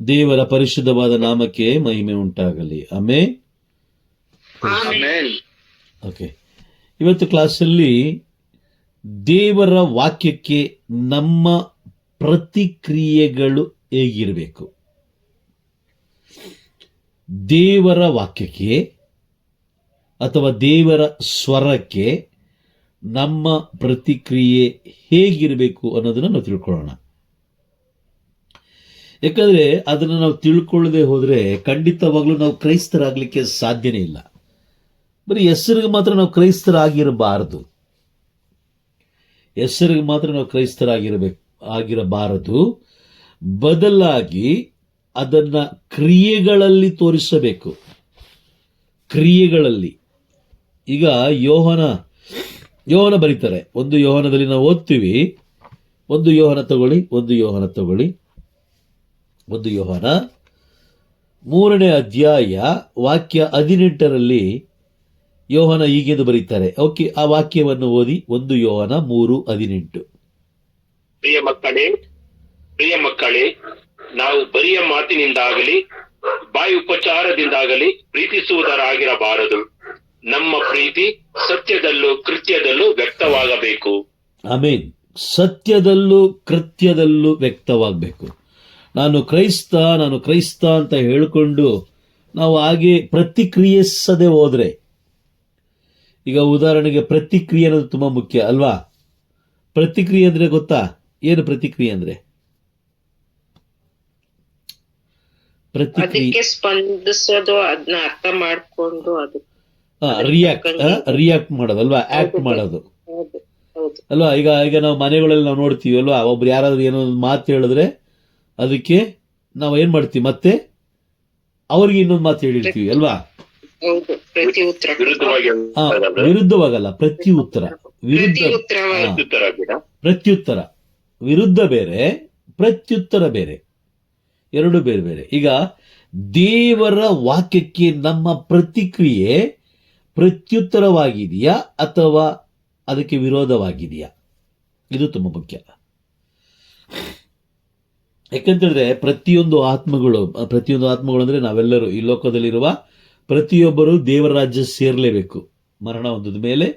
ದೇವರ ಪರಿಶುದ್ಧವಾದ ನಾಮಕ್ಕೆ ಮಹಿಮೆ ಉಂಟಾಗಲಿ. ಆಮೆನ್. ಓಕೆ, ಇವತ್ತು ಕ್ಲಾಸಲ್ಲಿ ದೇವರ ವಾಕ್ಯಕ್ಕೆ ನಮ್ಮ ಪ್ರತಿಕ್ರಿಯೆಗಳು ಹೇಗಿರಬೇಕು, ದೇವರ ವಾಕ್ಯಕ್ಕೆ ಅಥವಾ ದೇವರ ಸ್ವರಕ್ಕೆ ನಮ್ಮ ಪ್ರತಿಕ್ರಿಯೆ ಹೇಗಿರಬೇಕು ಅನ್ನೋದನ್ನು ನಾವು ತಿಳ್ಕೊಳ್ಳೋಣ. ಯಾಕಂದ್ರೆ ಅದನ್ನು ನಾವು ತಿಳ್ಕೊಳ್ಳದೆ ಹೋದರೆ ಖಂಡಿತವಾಗ್ಲೂ ನಾವು ಕ್ರೈಸ್ತರಾಗಲಿಕ್ಕೆ ಸಾಧ್ಯನೇ ಇಲ್ಲ. ಬರೀ ಹೆಸರಿಗೆ ಮಾತ್ರ ನಾವು ಕ್ರೈಸ್ತರಾಗಿರಬಾರದು, ಹೆಸರಿಗೆ ಮಾತ್ರ ನಾವು ಆಗಿರಬಾರದು, ಬದಲಾಗಿ ಅದನ್ನ ಕ್ರಿಯೆಗಳಲ್ಲಿ ತೋರಿಸಬೇಕು. ಕ್ರಿಯೆಗಳಲ್ಲಿ ಈಗ ಯೋಹನ ಬರೀತಾರೆ. ಒಂದು ಯೋಹನದಲ್ಲಿ ನಾವು ಓದ್ತೀವಿ, ಒಂದು ಯೋಹನ ತಗೊಳ್ಳಿ, ಒಂದು ಯೋಹನ 3ನೇ ಅಧ್ಯಾಯ ವಾಕ್ಯ 18ರಲ್ಲಿ ಯೋಹನ ಹೀಗೆಂದು ಬರೀತಾರೆ. ಓಕೆ, ಆ ವಾಕ್ಯವನ್ನು ಓದಿ. 1 ಯೋಹನ 3:18. ಪ್ರಿಯ ಮಕ್ಕಳೇ, ನಾವು ಬರಿಯ ಮಾತಿನಿಂದಾಗಲಿ ಬಾಯಿ ಉಪಚಾರದಿಂದಾಗಲಿ ಪ್ರೀತಿಸುವುದರಾಗಿರಬಾರದು. ನಮ್ಮ ಪ್ರೀತಿ ಸತ್ಯದಲ್ಲೂ ಕೃತ್ಯದಲ್ಲೂ ವ್ಯಕ್ತವಾಗಬೇಕು. ಆಮೇನ್. ಸತ್ಯದಲ್ಲೂ ಕೃತ್ಯದಲ್ಲೂ ವ್ಯಕ್ತವಾಗಬೇಕು. ನಾನು ಕ್ರೈಸ್ತ ಅಂತ ಹೇಳಿಕೊಂಡು ನಾವು ಹಾಗೆ ಪ್ರತಿಕ್ರಿಯಿಸದೆ ಹೋದ್ರೆ, ಈಗ ಉದಾಹರಣೆಗೆ ಪ್ರತಿಕ್ರಿಯೆ ಅನ್ನೋದು ತುಂಬಾ ಮುಖ್ಯ ಅಲ್ವಾ? ಪ್ರತಿಕ್ರಿಯೆ ಅಂದ್ರೆ ಗೊತ್ತಾ? ಏನು ಪ್ರತಿಕ್ರಿಯೆ ಅಂದ್ರೆ? ಅದಕ್ಕೆ ಸ್ಪಂದಿಸೋದು, ಅದನ್ನ ಅರ್ಥ ಮಾಡ್ಕೊಂಡು ರಿಯಾಕ್ಟ್ ಮಾಡೋದಲ್ವಾ? ಆಕ್ಟ್ ಮಾಡೋದು ಅಲ್ವಾ? ಈಗ ನಾವು ಮನೆಗಳಲ್ಲಿ ನಾವು ನೋಡ್ತೀವಿ ಅಲ್ವಾ, ಒಬ್ರು ಯಾರಾದ್ರೂ ಏನೋ ಒಂದು ಮಾತು ಹೇಳಿದ್ರೆ ಅದಕ್ಕೆ ನಾವು ಏನ್ ಮಾಡ್ತೀವಿ, ಮತ್ತೆ ಅವ್ರಿಗೆ ಇನ್ನೊಂದು ಮಾತು ಹೇಳಿರ್ತೀವಿ ಅಲ್ವಾ? ವಿರುದ್ಧವಾಗಲ್ಲ, ಪ್ರತ್ಯುತ್ತರ. ವಿರುದ್ಧ ಬೇರೆ, ಪ್ರತ್ಯುತ್ತರ ಬೇರೆ, ಎರಡು ಬೇರೆ ಬೇರೆ. ಈಗ ದೇವರ ವಾಕ್ಯಕ್ಕೆ ನಮ್ಮ ಪ್ರತಿಕ್ರಿಯೆ ಪ್ರತ್ಯುತ್ತರವಾಗಿದೆಯಾ ಅಥವಾ ಅದಕ್ಕೆ ವಿರೋಧವಾಗಿದೆಯಾ? ಇದು ತುಂಬಾ ಮುಖ್ಯ. ಯಾಕಂತಂದ್ರೆ ಪ್ರತಿಯೊಂದು ಆತ್ಮಗಳು ಅಂದ್ರೆ ನಾವೆಲ್ಲರೂ ಈ ಲೋಕದಲ್ಲಿರುವ ಪ್ರತಿಯೊಬ್ಬರು ದೇವರ ರಾಜ್ಯ ಸೇರ್ಲೇಬೇಕು. ಮರಣ ಹೊಂದಿದ ಮೇಲೆ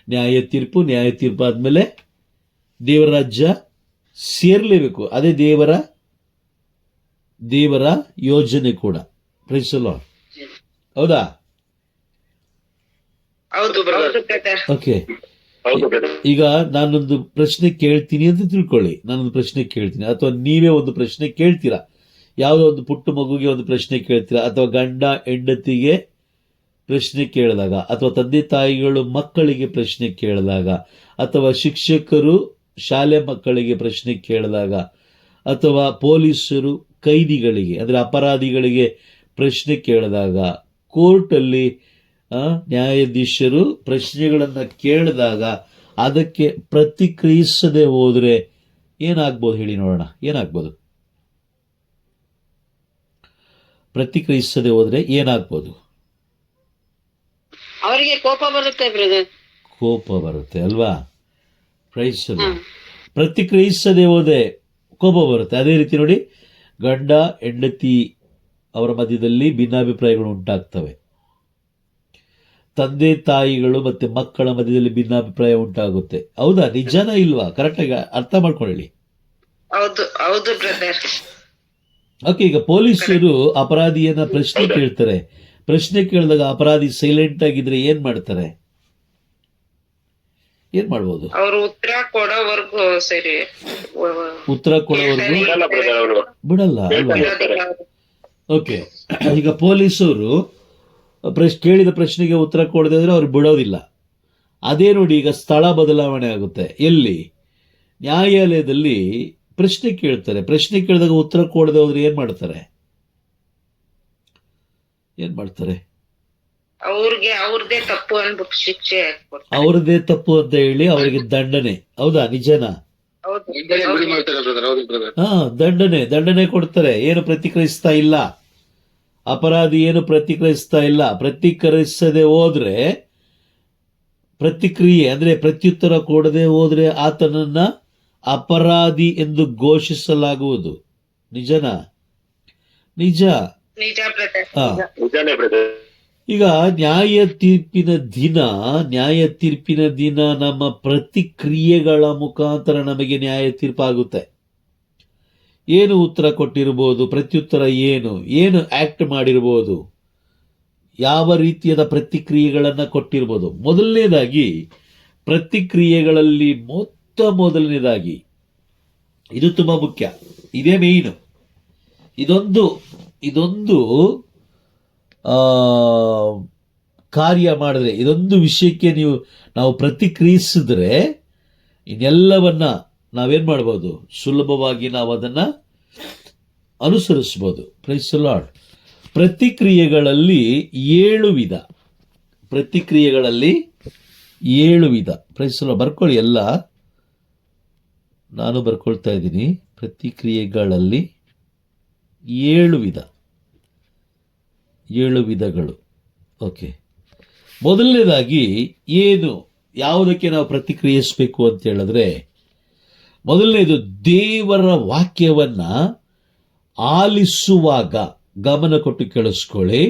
ನ್ಯಾಯ ತೀರ್ಪು ಆದ್ಮೇಲೆ ದೇವರ ರಾಜ್ಯ ಸೇರ್ಲೇಬೇಕು. ಅದೇ ದೇವರ ಯೋಜನೆ ಕೂಡ. Praise the lord. ಹೌದಾ? ಓಕೆ, ಈಗ ನಾನೊಂದು ಪ್ರಶ್ನೆ ಕೇಳ್ತೀನಿ ಅಂತ ತಿಳ್ಕೊಳ್ಳಿ. ನಾನೊಂದು ಪ್ರಶ್ನೆ ಕೇಳ್ತೀನಿ, ಅಥವಾ ನೀವೇ ಒಂದು ಪ್ರಶ್ನೆ ಕೇಳ್ತೀರಾ. ಯಾವುದೋ ಒಂದು ಪುಟ್ಟ ಮಗುಗೆ ಒಂದು ಪ್ರಶ್ನೆ ಕೇಳ್ತೀರಾ, ಅಥವಾ ಗಂಡ ಹೆಂಡತಿಗೆ ಪ್ರಶ್ನೆ ಕೇಳಿದಾಗ, ಅಥವಾ ತಂದೆ ತಾಯಿಗಳು ಮಕ್ಕಳಿಗೆ ಪ್ರಶ್ನೆ ಕೇಳಿದಾಗ, ಅಥವಾ ಶಿಕ್ಷಕರು ಶಾಲೆ ಮಕ್ಕಳಿಗೆ ಪ್ರಶ್ನೆ ಕೇಳಿದಾಗ, ಅಥವಾ ಪೊಲೀಸರು ಕೈದಿಗಳಿಗೆ ಅಂದ್ರೆ ಅಪರಾಧಿಗಳಿಗೆ ಪ್ರಶ್ನೆ ಕೇಳಿದಾಗ, ಕೋರ್ಟಲ್ಲಿ ನ್ಯಾಯಾಧೀಶರು ಪ್ರಶ್ನೆಗಳನ್ನ ಕೇಳಿದಾಗ ಅದಕ್ಕೆ ಪ್ರತಿಕ್ರಿಯಿಸದೆ ಹೋದ್ರೆ ಏನಾಗ್ಬೋದು ಹೇಳಿ ನೋಡೋಣ? ಏನಾಗ್ಬೋದು? ಪ್ರತಿಕ್ರಿಯಿಸದೆ ಹೋದ್ರೆ ಏನಾಗ್ಬೋದು? ಅವರಿಗೆ ಕೋಪ ಬರುತ್ತೆ ಅಲ್ವಾ? Praise the lord. ಪ್ರತಿಕ್ರಿಯಿಸದೆ ಹೋದೆ ಕೋಪ ಬರುತ್ತೆ. ಅದೇ ರೀತಿ ನೋಡಿ, ಗಂಡ ಹೆಂಡತಿ ಅವರ ಮಧ್ಯದಲ್ಲಿ ಭಿನ್ನಾಭಿಪ್ರಾಯಗಳು ಉಂಟಾಗ್ತವೆ. ತಂದೆ ತಾಯಿಗಳು ಮತ್ತೆ ಮಕ್ಕಳ ಮಧ್ಯದಲ್ಲಿ ಭಿನ್ನಾಭಿಪ್ರಾಯ ಉಂಟಾಗುತ್ತೆ. ಹೌದಾ? ನಿಜಾನ ಇಲ್ವಾ? ಕರೆಕ್ಟಾಗಿ ಅರ್ಥ ಮಾಡ್ಕೊಳ್ಳಿ. ಓಕೆ, ಈಗ ಪೊಲೀಸರು ಅಪರಾಧಿಯನ್ನ ಪ್ರಶ್ನೆ ಕೇಳ್ತಾರೆ. ಪ್ರಶ್ನೆ ಕೇಳಿದಾಗ ಅಪರಾಧಿ ಸೈಲೆಂಟ್ ಆಗಿದ್ರೆ ಏನ್ ಮಾಡ್ತಾರೆ? ಏನ್ ಮಾಡ್ಬೋದು? ಉತ್ತರ ಕೊಡೋವರೆಗೂ ಬಿಡಲ್ಲ ಅಲ್ವಾ? ಓಕೆ, ಈಗ ಪೊಲೀಸರು ಕೇಳಿದ ಪ್ರಶ್ನೆಗೆ ಉತ್ತರ ಕೊಡದೆ ಅಂದ್ರೆ ಅವ್ರು ಬಿಡೋದಿಲ್ಲ. ಅದೇ ನೋಡಿ, ಈಗ ಸ್ಥಳ ಬದಲಾವಣೆ ಆಗುತ್ತೆ. ಎಲ್ಲಿ? ನ್ಯಾಯಾಲಯದಲ್ಲಿ ಪ್ರಶ್ನೆ ಕೇಳ್ತಾರೆ. ಪ್ರಶ್ನೆ ಕೇಳಿದಾಗ ಉತ್ತರ ಕೊಡದೆ ಹೋದ್ರೆ ಏನ್ ಮಾಡ್ತಾರೆ? ಅವ್ರದೇ ತಪ್ಪು ಅಂತ ಹೇಳಿ ಅವರಿಗೆ ದಂಡನೆ. ಹೌದಾ? ನಿಜನಾ? ದಂಡನೆ ಕೊಡ್ತಾರೆ. ಏನು ಪ್ರತಿಕ್ರಿಯಿಸ್ತಾ ಇಲ್ಲ. ಅಪರಾಧಿ ಏನು ಪ್ರತಿಕ್ರಿಯಿಸ್ತಾ ಇಲ್ಲ. ಪ್ರತಿಕ್ರಿಯಿಸದೆ ಹೋದ್ರೆ, ಪ್ರತಿಕ್ರಿಯೆ ಅಂದ್ರೆ ಪ್ರತ್ಯುತ್ತರ ಕೊಡದೆ ಹೋದ್ರೆ ಆತನನ್ನ ಅಪರಾಧಿ ಎಂದು ಘೋಷಿಸಲಾಗುವುದು. ನಿಜನಾ? ನಿಜ. ನಿಜ ಬ್ರದರ್. ಹಾ. ನಿಜಾನೇ ಬ್ರದರ್. ಈಗ ನ್ಯಾಯ ತೀರ್ಪಿನ ದಿನ ನಮ್ಮ ಪ್ರತಿಕ್ರಿಯೆಗಳ ಮುಖಾಂತರ ನಮಗೆ ನ್ಯಾಯ ತೀರ್ಪಾಗುತ್ತೆ. ಏನು ಉತ್ತರ ಕೊಟ್ಟಿರ್ಬೋದು, ಪ್ರತ್ಯುತ್ತರ ಏನು ಆಕ್ಟ್ ಮಾಡಿರ್ಬೋದು, ಯಾವ ರೀತಿಯಾದ ಪ್ರತಿಕ್ರಿಯೆಗಳನ್ನು ಕೊಟ್ಟಿರ್ಬೋದು. ಮೊದಲನೇದಾಗಿ ಪ್ರತಿಕ್ರಿಯೆಗಳಲ್ಲಿ ಮೊದಲನೇದಾಗಿ ಇದು ತುಂಬಾ ಮುಖ್ಯ, ಇದೇ ಮೇಯ್ನು. ಇದೊಂದು ಕಾರ್ಯ ಮಾಡಿದ್ರೆ, ಇದೊಂದು ವಿಷಯಕ್ಕೆ ನಾವು ಪ್ರತಿಕ್ರಿಯಿಸಿದ್ರೆ ಇನ್ನೆಲ್ಲವನ್ನ ನಾವೇನ್ ಮಾಡ್ಬೋದು, ಸುಲಭವಾಗಿ ನಾವು ಅದನ್ನ ಅನುಸರಿಸ್ಬೋದು. Praise the lord. ಪ್ರತಿಕ್ರಿಯೆಗಳಲ್ಲಿ 7 ವಿಧ. Praise the lord. ಬರ್ಕೊಳ್ಳಿ, ಎಲ್ಲ ನಾನು ಬರ್ಕೊಳ್ತಾ ಇದ್ದೀನಿ. ಪ್ರತಿಕ್ರಿಯೆಗಳಲ್ಲಿ 7 ವಿಧ, 7 ವಿಧಗಳು. ಓಕೆ. ಮೊದಲನೇದಾಗಿ ಯಾವುದಕ್ಕೆ ನಾವು ಪ್ರತಿಕ್ರಿಯಿಸಬೇಕು ಅಂತ ಹೇಳಿದ್ರೆ, ಮೊದಲನೇದು ದೇವರ ವಾಕ್ಯವನ್ನ ಆಲಿಸುವಾಗ, ಗಮನ ಕೊಟ್ಟು ಕೇಳಿಸ್ಕೊಳ್ಳಿ,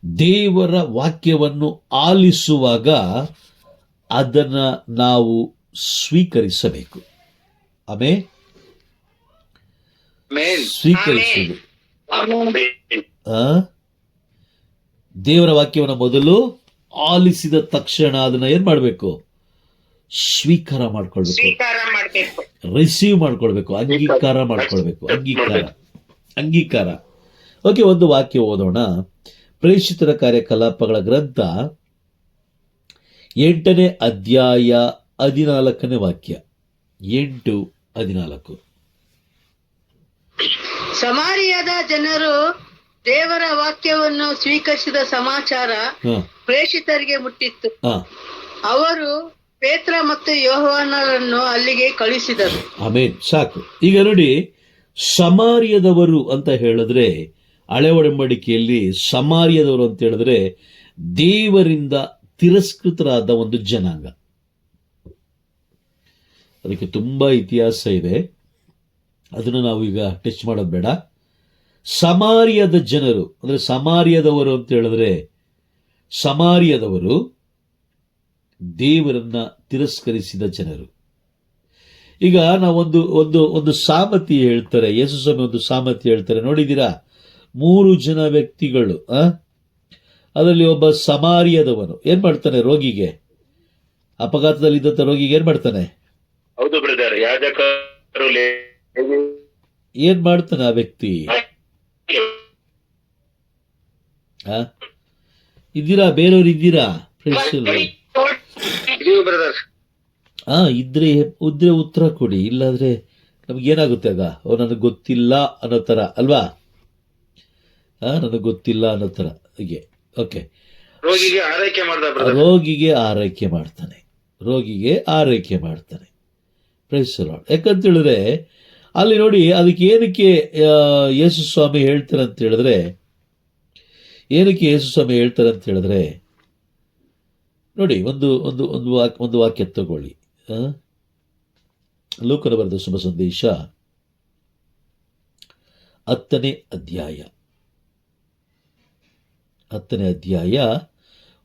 ದೇವರ ವಾಕ್ಯವನ್ನು ಆಲಿಸುವಾಗ ಅದನ್ನ ನಾವು ಸ್ವೀಕರಿಸಬೇಕು. ಸ್ವೀಕರಿಸುವುದು. ದೇವರ ವಾಕ್ಯವನ್ನು ಮೊದಲು ಆಲಿಸಿದ ತಕ್ಷಣ ಅದನ್ನ ಏನ್ ಮಾಡಬೇಕು, ಸ್ವೀಕಾರ ಮಾಡ್ಕೊಳ್ಬೇಕು, ರಿಸೀವ್ ಮಾಡ್ಕೊಳ್ಬೇಕು, ಅಂಗೀಕಾರ ಮಾಡ್ಕೊಳ್ಬೇಕು. ಅಂಗೀಕಾರ. ಓಕೆ, ಒಂದು ವಾಕ್ಯ ಓದೋಣ. ಪ್ರೇಷಿತರ ಕಾರ್ಯಕಲಾಪಗಳ ಗ್ರಂಥ 8ನೇ ಅಧ್ಯಾಯ 14ನೇ ವಾಕ್ಯ. 8:14. ಸಮಾರ್ಯದ ಜನರು ದೇವರ ವಾಕ್ಯವನ್ನು ಸ್ವೀಕರಿಸಿದ ಸಮಾಚಾರ ಪ್ರೇಷಿತರಿಗೆ ಮುಟ್ಟಿತ್ತು. ಅವರು ಪೇತ್ರ ಮತ್ತು ಯೋಹಾನರನ್ನು ಅಲ್ಲಿಗೆ ಕಳಿಸಿದರು. ಆಮೇನ್. ಸಾಕು. ಈಗ ನೋಡಿ, ಸಮಾರ್ಯದವರು ಅಂತ ಹೇಳಿದ್ರೆ, ಹಳೆ ಒಡಂಬಡಿಕೆಯಲ್ಲಿ ಸಮಾರ್ಯದವರು ಅಂತ ಹೇಳಿದ್ರೆ ದೇವರಿಂದ ತಿರಸ್ಕೃತರಾದ ಒಂದು ಜನಾಂಗ. ಅದಕ್ಕೆ ತುಂಬಾ ಇತಿಹಾಸ ಇದೆ, ಅದನ್ನು ನಾವು ಈಗ ಟಚ್ ಮಾಡೋದು ಬೇಡ. ಸಮಾರ್ಯದ ಜನರು ಅಂದ್ರೆ ಸಮಾರ್ಯದವರು ಅಂತ ಹೇಳಿದ್ರೆ, ಸಮಾರ್ಯದವರು ದೇವರನ್ನ ತಿರಸ್ಕರಿಸಿದ ಜನರು. ಈಗ ನಾವು ಒಂದು ಸಾಮತಿ ಹೇಳ್ತಾರೆ, ಯೇಸು ಸ್ವಾಮಿ ಒಂದು ಸಾಮತಿ ಹೇಳ್ತಾರೆ, ನೋಡಿದ್ದೀರಾ? 3 ಜನ ವ್ಯಕ್ತಿಗಳು, ಅದರಲ್ಲಿ ಒಬ್ಬ ಸಮಾರ್ಯದವನು ಏನ್ ಮಾಡ್ತಾನೆ, ರೋಗಿಗೆ, ಅಪಘಾತದಲ್ಲಿ ಇದ್ದಂತ ರೋಗಿಗೆ ಏನ್ ಮಾಡ್ತಾನೆ? ಹೌದು ಬ್ರದರ್. ಯಾಜಕರು ಏನ್ ಮಾಡ್ತಾನೆ ಆ ವ್ಯಕ್ತಿ? ಇದ್ದೀರಾ? ಬೇರೆಯವ್ರು ಇದ್ದೀರಾ? ಇದ್ರೆ ಉತ್ತರ ಕೊಡಿ, ಇಲ್ಲಾಂದ್ರೆ ನಮ್ಗೇನಾಗುತ್ತೆ ಆಗ? ನನಗೆ ಗೊತ್ತಿಲ್ಲ ಅನ್ನೋ ತರ ಅಲ್ವಾ? ನನಗೆ ಗೊತ್ತಿಲ್ಲ ಅನ್ನೋ ತರ. ಹೀಗೆ. ಓಕೆ. ರೋಗಿಗೆ ಆರೈಕೆ ಮಾಡ್ತಾನೆ. Praise the lord. ಯಾಕಂತ ಹೇಳಿದ್ರೆ ಅಲ್ಲಿ ನೋಡಿ, ಅದಕ್ಕೆ ಏನಕ್ಕೆ ಯೇಸು ಸ್ವಾಮಿ ಹೇಳ್ತಾರೆ ಅಂತ ಹೇಳಿದ್ರೆ, ನೋಡಿ, ಒಂದು ವಾಕ್ಯ ತಗೊಳ್ಳಿ. ಲೂಕನ ಬರೆದ ಶುಭ ಸಂದೇಶ 10ನೇ ಅಧ್ಯಾಯ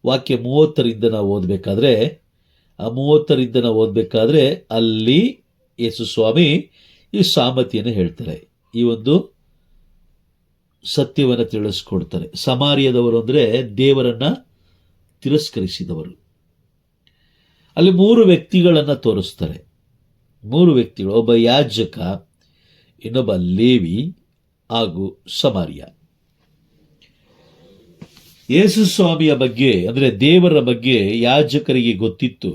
ವಾಕ್ಯ 30ರಿಂದ ನಾವು ಓದಬೇಕಾದ್ರೆ ಅಲ್ಲಿ ಯೇಸು ಸ್ವಾಮಿ ಈ ಸಾಮತಿಯನ್ನು ಹೇಳ್ತಾರೆ, ಈ ಒಂದು ಸತ್ಯವನ್ನು ತಿಳಿಸ್ಕೊಡ್ತಾರೆ. ಸಮಾರ್ಯದವರು ಅಂದ್ರೆ ದೇವರನ್ನ ತಿರಸ್ಕರಿಸಿದವರು. ಅಲ್ಲಿ 3 ವ್ಯಕ್ತಿಗಳನ್ನ ತೋರಿಸ್ತಾರೆ. 3 ವ್ಯಕ್ತಿಗಳು, ಒಬ್ಬ ಯಾಜಕ, ಇನ್ನೊಬ್ಬ ಲೇವಿ ಹಾಗೂ ಸಮಾರ್ಯ. ಯೇಸು ಸ್ವಾಮಿಯ ಬಗ್ಗೆ ಅಂದ್ರೆ ದೇವರ ಬಗ್ಗೆ ಯಾಜಕರಿಗೆ ಗೊತ್ತಿತ್ತು,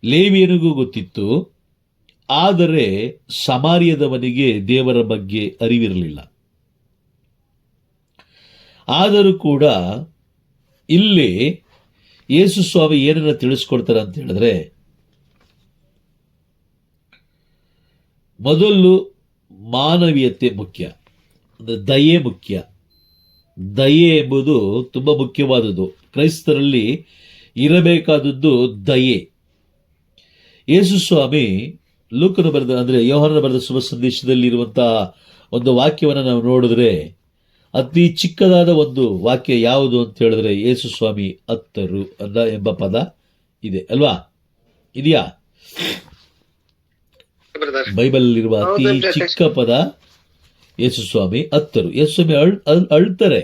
ಲೇವಿಯನಿಗೂ ಗೊತ್ತಿತ್ತು, ಆದರೆ ಸಮಾರ್ಯದವನಿಗೆ ದೇವರ ಬಗ್ಗೆ ಅರಿವಿರಲಿಲ್ಲ. ಆದರೂ ಕೂಡ ಇಲ್ಲಿ ಯೇಸು ಸ್ವಾಮಿ ಏನನ್ನ ತಿಳಿಸ್ಕೊಡ್ತಾರೆ ಅಂತ ಹೇಳಿದ್ರೆ, ಮೊದಲು ಮಾನವೀಯತೆ ಮುಖ್ಯ, ಅಂದ್ರೆ ದಯೆ ಮುಖ್ಯ. ದಯೆ ಎಂಬುದು ತುಂಬಾ ಮುಖ್ಯವಾದದ್ದು. ಕ್ರೈಸ್ತರಲ್ಲಿ ಇರಬೇಕಾದದ್ದು ದಯೆ. ಯೇಸು ಸ್ವಾಮಿ ಲೂಕನ ಬರೆದ ಅಂದ್ರೆ ಯೋಹಾನನ ಬರೆದ ಶುಭ ಸಂದೇಶದಲ್ಲಿ ಇರುವಂತಹ ಒಂದು ವಾಕ್ಯವನ್ನು ನಾವು ನೋಡಿದ್ರೆ ಅತಿ ಚಿಕ್ಕದಾದ ಒಂದು ವಾಕ್ಯ ಯಾವುದು ಅಂತ ಹೇಳಿದ್ರೆ ಯೇಸು ಸ್ವಾಮಿ ಅತ್ತರು ಎಂಬ ಪದ ಇದೆ ಅಲ್ವಾ? ಇದೆಯಾ? ಬೈಬಲ್ ಇರುವ ಅತಿ ಚಿಕ್ಕ ಪದ ಯೇಸು ಸ್ವಾಮಿ ಅತ್ತರು. ಯೇಸು ಸ್ವಾಮಿ ಅಳ್ತಾರೆ.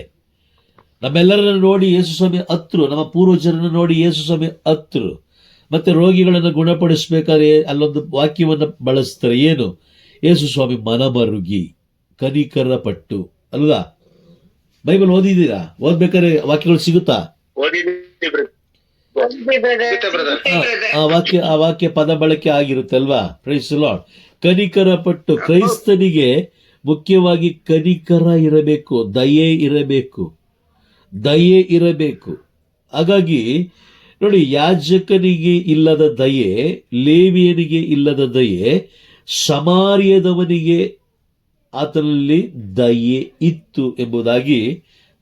ನಮ್ಮೆಲ್ಲರನ್ನು ನೋಡಿ ಯೇಸು ಸ್ವಾಮಿ ಅತ್ತರು, ನಮ್ಮ ಪೂರ್ವಜರನ್ನು ನೋಡಿ ಯೇಸು ಸ್ವಾಮಿ ಅತ್ತರು. ಮತ್ತೆ ರೋಗಿಗಳನ್ನು ಗುಣಪಡಿಸಬೇಕಾದ್ರೆ ಅಲ್ಲೊಂದು ವಾಕ್ಯವನ್ನು ಬಳಸ್ತಾರೆ. ಏನು? ಯೇಸು ಸ್ವಾಮಿ ಮನಮರುಗಿ ಕನಿಕರ ಪಟ್ಟು ಅಲ್ವಾ? ಬೈಬಲ್ ಓದಿದ್ದೀರಾ? ಓದ್ಬೇಕಾದ್ರೆ ವಾಕ್ಯಗಳು ಸಿಗುತ್ತಾ? ಆ ವಾಕ್ಯ ಪದ ಬಳಕೆ ಆಗಿರುತ್ತೆ ಅಲ್ವಾ? Praise the lord. ಕನಿಕರ ಪಟ್ಟು. ಕ್ರೈಸ್ತನಿಗೆ ಮುಖ್ಯವಾಗಿ ಕನಿಕರ ಇರಬೇಕು, ದಯೆ ಇರಬೇಕು, ದಯೆ ಇರಬೇಕು. ಹಾಗಾಗಿ ನೋಡಿ, ಯಾಜಕನಿಗೆ ಇಲ್ಲದ ದಯೆ, ಲೇವಿಯನಿಗೆ ಇಲ್ಲದ ದಯೆ, ಸಮಾರ್ಯದವನಿಗೆ ಆತನಲ್ಲಿ ದಯೆ ಇತ್ತು ಎಂಬುದಾಗಿ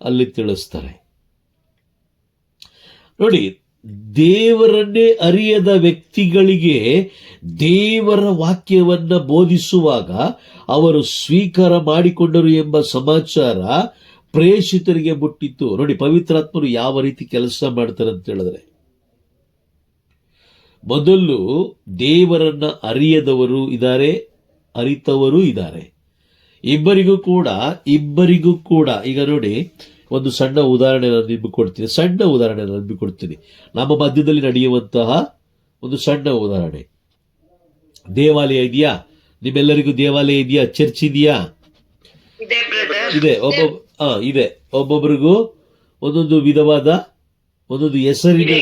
ಅಲ್ಲಿ ತಿಳಿಸ್ತಾರೆ. ನೋಡಿ, ದೇವರನ್ನೇ ಅರಿಯದ ವ್ಯಕ್ತಿಗಳಿಗೆ ದೇವರ ವಾಕ್ಯವನ್ನ ಬೋಧಿಸುವಾಗ ಅವರು ಸ್ವೀಕಾರ ಮಾಡಿಕೊಂಡರು ಎಂಬ ಸಮಾಚಾರ ಪ್ರೇಷಿತರಿಗೆ ಮುಟ್ಟಿತ್ತು. ನೋಡಿ, ಪವಿತ್ರಾತ್ಮರು ಯಾವ ರೀತಿ ಕೆಲಸ ಮಾಡ್ತಾರೆ ಅಂತ ಹೇಳಿದ್ರೆ, ಮೊದಲು ದೇವರನ್ನ ಅರಿಯದವರು ಇದ್ದಾರೆ, ಅರಿತವರು ಇದ್ದಾರೆ. ಇಬ್ಬರಿಗೂ ಕೂಡ ಈಗ ನೋಡಿ, ಒಂದು ಸಣ್ಣ ಉದಾಹರಣೆ ನಾನು ನಿಮಗೆ ಕೊಡ್ತೀನಿ. ನಮ್ಮ ಮಧ್ಯದಲ್ಲಿ ನಡೆಯುವಂತಹ ಒಂದು ಸಣ್ಣ ಉದಾಹರಣೆ. ದೇವಾಲಯ ಇದೆಯಾ? ನಿಮ್ಮೆಲ್ಲರಿಗೂ ದೇವಾಲಯ ಇದೆಯಾ? ಚರ್ಚ್ ಇದೆಯಾ? ಇದೆ. ಒಬ್ಬೊಬ್ಬರಿಗೂ ಒಂದೊಂದು ವಿಧವಾದ ಒಂದೊಂದು ಹೆಸರಿನ,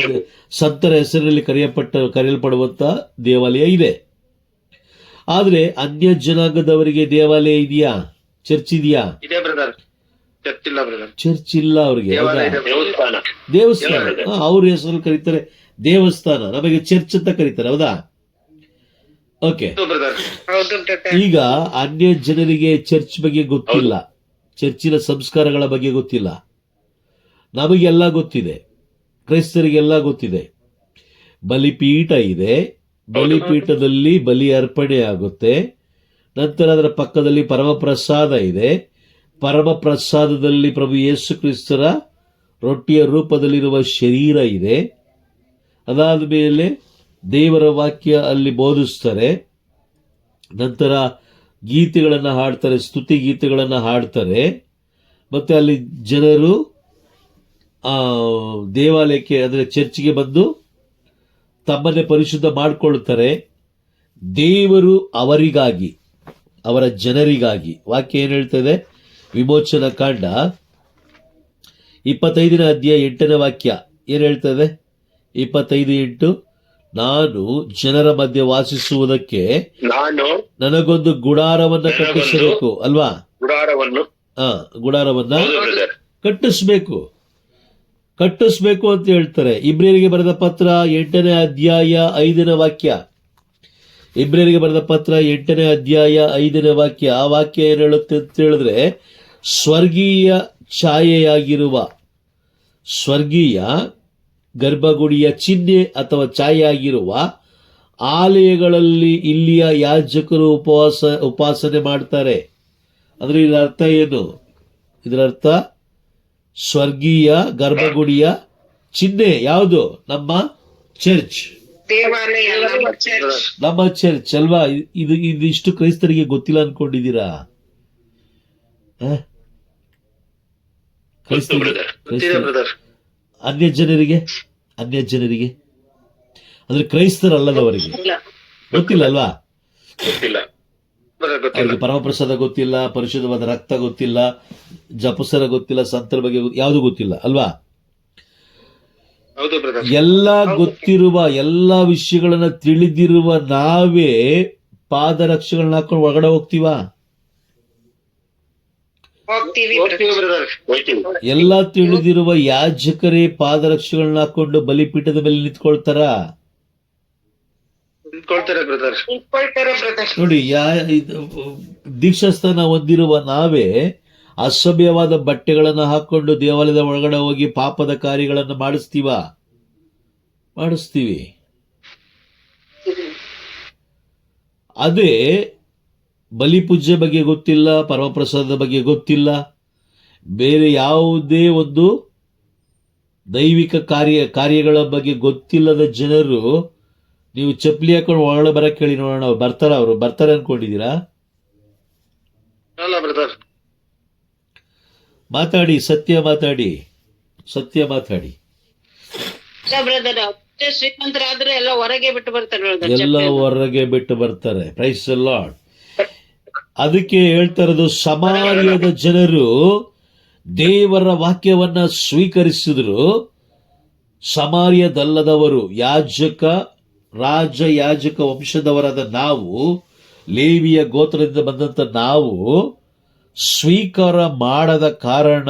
ಸಂತರ ಹೆಸರಿನಲ್ಲಿ ಕರೆಯಲ್ಪಡುವಂತಹ ದೇವಾಲಯ ಇದೆ. ಆದ್ರೆ ಅನ್ಯ ಜನಾಂಗದವರಿಗೆ ದೇವಾಲಯ ಇದೆಯಾ? ಚರ್ಚ್ ಇದೆಯಾ? ಚರ್ಚ್ ಇಲ್ಲ ಅವರಿಗೆ. ದೇವಸ್ಥಾನ ಅವ್ರ ಹೆಸರಲ್ಲಿ ಕರೀತಾರೆ ದೇವಸ್ಥಾನ, ನಮಗೆ ಚರ್ಚ್ ಅಂತ ಕರೀತಾರೆ. ಹೌದಾ? ಓಕೆ. ಈಗ ಅನ್ಯ ಜನರಿಗೆ ಚರ್ಚ್ ಬಗ್ಗೆ ಗೊತ್ತಿಲ್ಲ, ಚರ್ಚಿನ ಸಂಸ್ಕಾರಗಳ ಬಗ್ಗೆ ಗೊತ್ತಿಲ್ಲ. ನಮಗೆಲ್ಲ ಗೊತ್ತಿದೆ, ಕ್ರೈಸ್ತರಿಗೆಲ್ಲ ಗೊತ್ತಿದೆ. ಬಲಿಪೀಠ ಇದೆ, ಬಲಿಪೀಠದಲ್ಲಿ ಬಲಿ ಅರ್ಪಣೆ ಆಗುತ್ತೆ. ನಂತರ ಅದರ ಪಕ್ಕದಲ್ಲಿ ಪರಮಪ್ರಸಾದ ಇದೆ. ಪರಮಪ್ರಸಾದದಲ್ಲಿ ಪ್ರಭು ಯೇಸು ಕ್ರಿಸ್ತರ ರೊಟ್ಟಿಯ ರೂಪದಲ್ಲಿರುವ ಶರೀರ ಇದೆ. ಅದಾದ ಮೇಲೆ ದೇವರ ವಾಕ್ಯ ಅಲ್ಲಿ ಬೋಧಿಸ್ತಾರೆ. ನಂತರ ಗೀತೆಗಳನ್ನು ಹಾಡ್ತಾರೆ, ಸ್ತುತಿ ಗೀತೆಗಳನ್ನು ಹಾಡ್ತಾರೆ. ಮತ್ತೆ ಅಲ್ಲಿ ಜನರು ದೇವಾಲಯಕ್ಕೆ ಅಂದರೆ ಚರ್ಚ್ಗೆ ಬಂದು ತಮ್ಮನ್ನೇ ಪರಿಶುದ್ಧ ಮಾಡಿಕೊಳ್ಳುತ್ತಾರೆ. ದೇವರು ಅವರಿಗಾಗಿ, ಅವರ ಜನರಿಗಾಗಿ. ವಾಕ್ಯ ಏನು ಹೇಳ್ತದೆ? ವಿಮೋಚನಾ ಕಾಂಡ 25ನೇ ಅಧ್ಯಾಯ 8ನೇ ವಾಕ್ಯ ಏನು ಹೇಳ್ತದೆ? 25:8, ನಾನು ಜನರ ಮಧ್ಯೆ ವಾಸಿಸುವುದಕ್ಕೆ ನನಗೊಂದು ಗುಡಾರವನ್ನ ಕಟ್ಟಿಸಬೇಕು ಅಲ್ವಾ? ಗುಡಾರವನ್ನ ಕಟ್ಟಿಸ್ಬೇಕು ಅಂತ ಹೇಳ್ತಾರೆ. ಇಬ್ರಿಯರಿಗೆ ಬರೆದ ಪತ್ರ 8ನೇ ಅಧ್ಯಾಯ 5ನೇ ವಾಕ್ಯ. ಇಬ್ರಿಯರಿಗೆ ಬರೆದ ಪತ್ರ 8ನೇ ಅಧ್ಯಾಯ 5ನೇ ವಾಕ್ಯ. ಆ ವಾಕ್ಯ ಏನು ಹೇಳುತ್ತೆ ಅಂತ ಹೇಳಿದ್ರೆ, ಸ್ವರ್ಗೀಯ ಛಾಯೆಯಾಗಿರುವ, ಸ್ವರ್ಗೀಯ ಗರ್ಭಗುಡಿಯ ಚಿಹ್ನೆ ಅಥವಾ ಛಾಯೆಯಾಗಿರುವ ಆಲಯಗಳಲ್ಲಿ ಇಲ್ಲಿಯ ಯಾಜಕರು ಉಪಾಸನೆ ಮಾಡ್ತಾರೆ. ಅಂದ್ರೆ ಇದರ ಅರ್ಥ ಏನು? ಇದರ ಅರ್ಥ ಸ್ವರ್ಗೀಯ ಗರ್ಭಗುಡಿಯ ಚಿಹ್ನೆ ಯಾವುದು? ನಮ್ಮ ಚರ್ಚ್, ನಮ್ಮ ಚರ್ಚ್ ಅಲ್ವಾ? ಇದಿಷ್ಟು ಕ್ರೈಸ್ತರಿಗೆ ಗೊತ್ತಿಲ್ಲ ಅನ್ಕೊಂಡಿದ್ದೀರಾ? ಅನ್ಯ ಜನರಿಗೆ ಅಂದ್ರೆ ಕ್ರೈಸ್ತರಲ್ಲದವರಿಗೆ ಗೊತ್ತಿಲ್ಲ ಅಲ್ವಾ? ಅವರಿಗೆ ಪರಮಪ್ರಸಾದ ಗೊತ್ತಿಲ್ಲ, ಪರಿಶುದ್ಧವಾದ ರಕ್ತ ಗೊತ್ತಿಲ್ಲ, ಜಪಸರ ಗೊತ್ತಿಲ್ಲ, ಸಂತರ ಬಗ್ಗೆ ಯಾವುದು ಗೊತ್ತಿಲ್ಲ ಅಲ್ವಾ? ಎಲ್ಲ ಗೊತ್ತಿರುವ, ಎಲ್ಲ ವಿಷಯಗಳನ್ನ ತಿಳಿದಿರುವ ನಾವೇ ಪಾದರಕ್ಷೆಗಳನ್ನ ಹಾಕೊಂಡು ಒಳಗಡೆ ಹೋಗ್ತೀವಾ? ಎಲ್ಲ ತಿಳಿದಿರುವ ಯಾಜಕರೇ ಪಾದರಕ್ಷೆಗಳನ್ನ ಹಾಕೊಂಡು ಬಲಿಪೀಠದ ಮೇಲೆ ನಿಂತ್ಕೊಳ್ತಾರ? ನೋಡಿ, ದೀಕ್ಷಾಸ್ಥಾನ ಹೊಂದಿರುವ ನಾವೇ ಅಸಭ್ಯವಾದ ಬಟ್ಟೆಗಳನ್ನು ಹಾಕೊಂಡು ದೇವಾಲಯದ ಒಳಗಡೆ ಹೋಗಿ ಪಾಪದ ಕಾರ್ಯಗಳನ್ನು ಮಾಡಿಸ್ತೀವಿ. ಅದೇ ಬಲಿಪೂಜೆ ಬಗ್ಗೆ ಗೊತ್ತಿಲ್ಲ, ಪರಮಪ್ರಸಾದದ ಬಗ್ಗೆ ಗೊತ್ತಿಲ್ಲ, ಬೇರೆ ಯಾವುದೇ ಒಂದು ದೈವಿಕ ಕಾರ್ಯಗಳ ಬಗ್ಗೆ ಗೊತ್ತಿಲ್ಲದ ಜನರು ನೀವು ಚಪ್ಪಲಿ ಹಾಕೊಂಡು ಒಳಗಡೆ ಬರಕ್ಕೆ ಹೇಳಿ ನೋಡೋಣ, ಅವ್ರು ಬರ್ತಾರೆ ಅನ್ಕೊಂಡಿದ್ದೀರಾ? ಅಲ್ಲ ಬ್ರದರ್. ಮಾತಾಡಿ, ಸತ್ಯ ಮಾತಾಡಿ. ಬ್ರದರ್ ಅಷ್ಟೇ ಶ್ರೀಮಂತರಾದ್ರೆ ಎಲ್ಲ ಹೊರಗೆ ಬಿಟ್ಟು ಬರ್ತಾರೆ ಎಲ್ಲ ಹೊರಗೆ ಬಿಟ್ಟು ಬರ್ತಾರೆ. Praise the lord. ಅದಕ್ಕೆ ಹೇಳ್ತಾ ಇರೋದು, ಸಮಾರ್ಯದ ಜನರು ದೇವರ ವಾಕ್ಯವನ್ನ ಸ್ವೀಕರಿಸಿದ್ರು, ಸಮಾರ್ಯದಲ್ಲದವರು ಯಾಜಕ ವಂಶದವರಾದ ನಾವು, ಲೇವಿಯ ಗೋತ್ರದಿಂದ ಬಂದಂತ ನಾವು ಸ್ವೀಕಾರ ಮಾಡದ ಕಾರಣ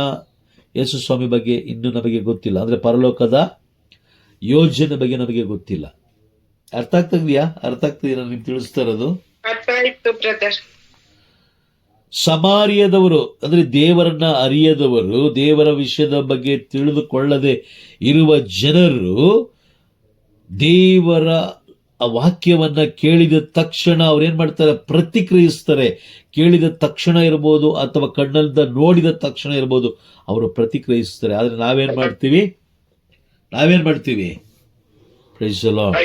ಯೇಸು ಸ್ವಾಮಿ ಬಗ್ಗೆ ಇನ್ನೂ ನಮಗೆ ಗೊತ್ತಿಲ್ಲ. ಅಂದ್ರೆ ಪರಲೋಕದ ಯೋಜನೆ ಬಗ್ಗೆ ನಮಗೆ ಗೊತ್ತಿಲ್ಲ. ಅರ್ಥ ಆಗ್ತಿದ್ಯಾ ನಿಮ್ಗೆ ತಿಳಿಸ್ತಾ ಇರೋದು? ಅರ್ಥ ಆಯ್ತು ಬ್ರದರ್. ಸಮಾರ್ಯದವರು ಅಂದ್ರೆ ದೇವರನ್ನ ಅರಿಯದವರು, ದೇವರ ವಿಷಯದ ಬಗ್ಗೆ ತಿಳಿದುಕೊಳ್ಳದೆ ಇರುವ ಜನರು ದೇವರ ವಾಕ್ಯವನ್ನ ಕೇಳಿದ ತಕ್ಷಣ ಅವ್ರೇನ್ ಮಾಡ್ತಾರೆ? ಪ್ರತಿಕ್ರಿಯಿಸ್ತಾರೆ. ಕೇಳಿದ ತಕ್ಷಣ ಇರ್ಬೋದು ಅಥವಾ ಕಣ್ಣಿಂದ ನೋಡಿದ ತಕ್ಷಣ ಇರ್ಬೋದು, ಅವರು ಪ್ರತಿಕ್ರಿಯಿಸ್ತಾರೆ. ಆದ್ರೆ ನಾವೇನ್ ಮಾಡ್ತೀವಿ? Praise the lord.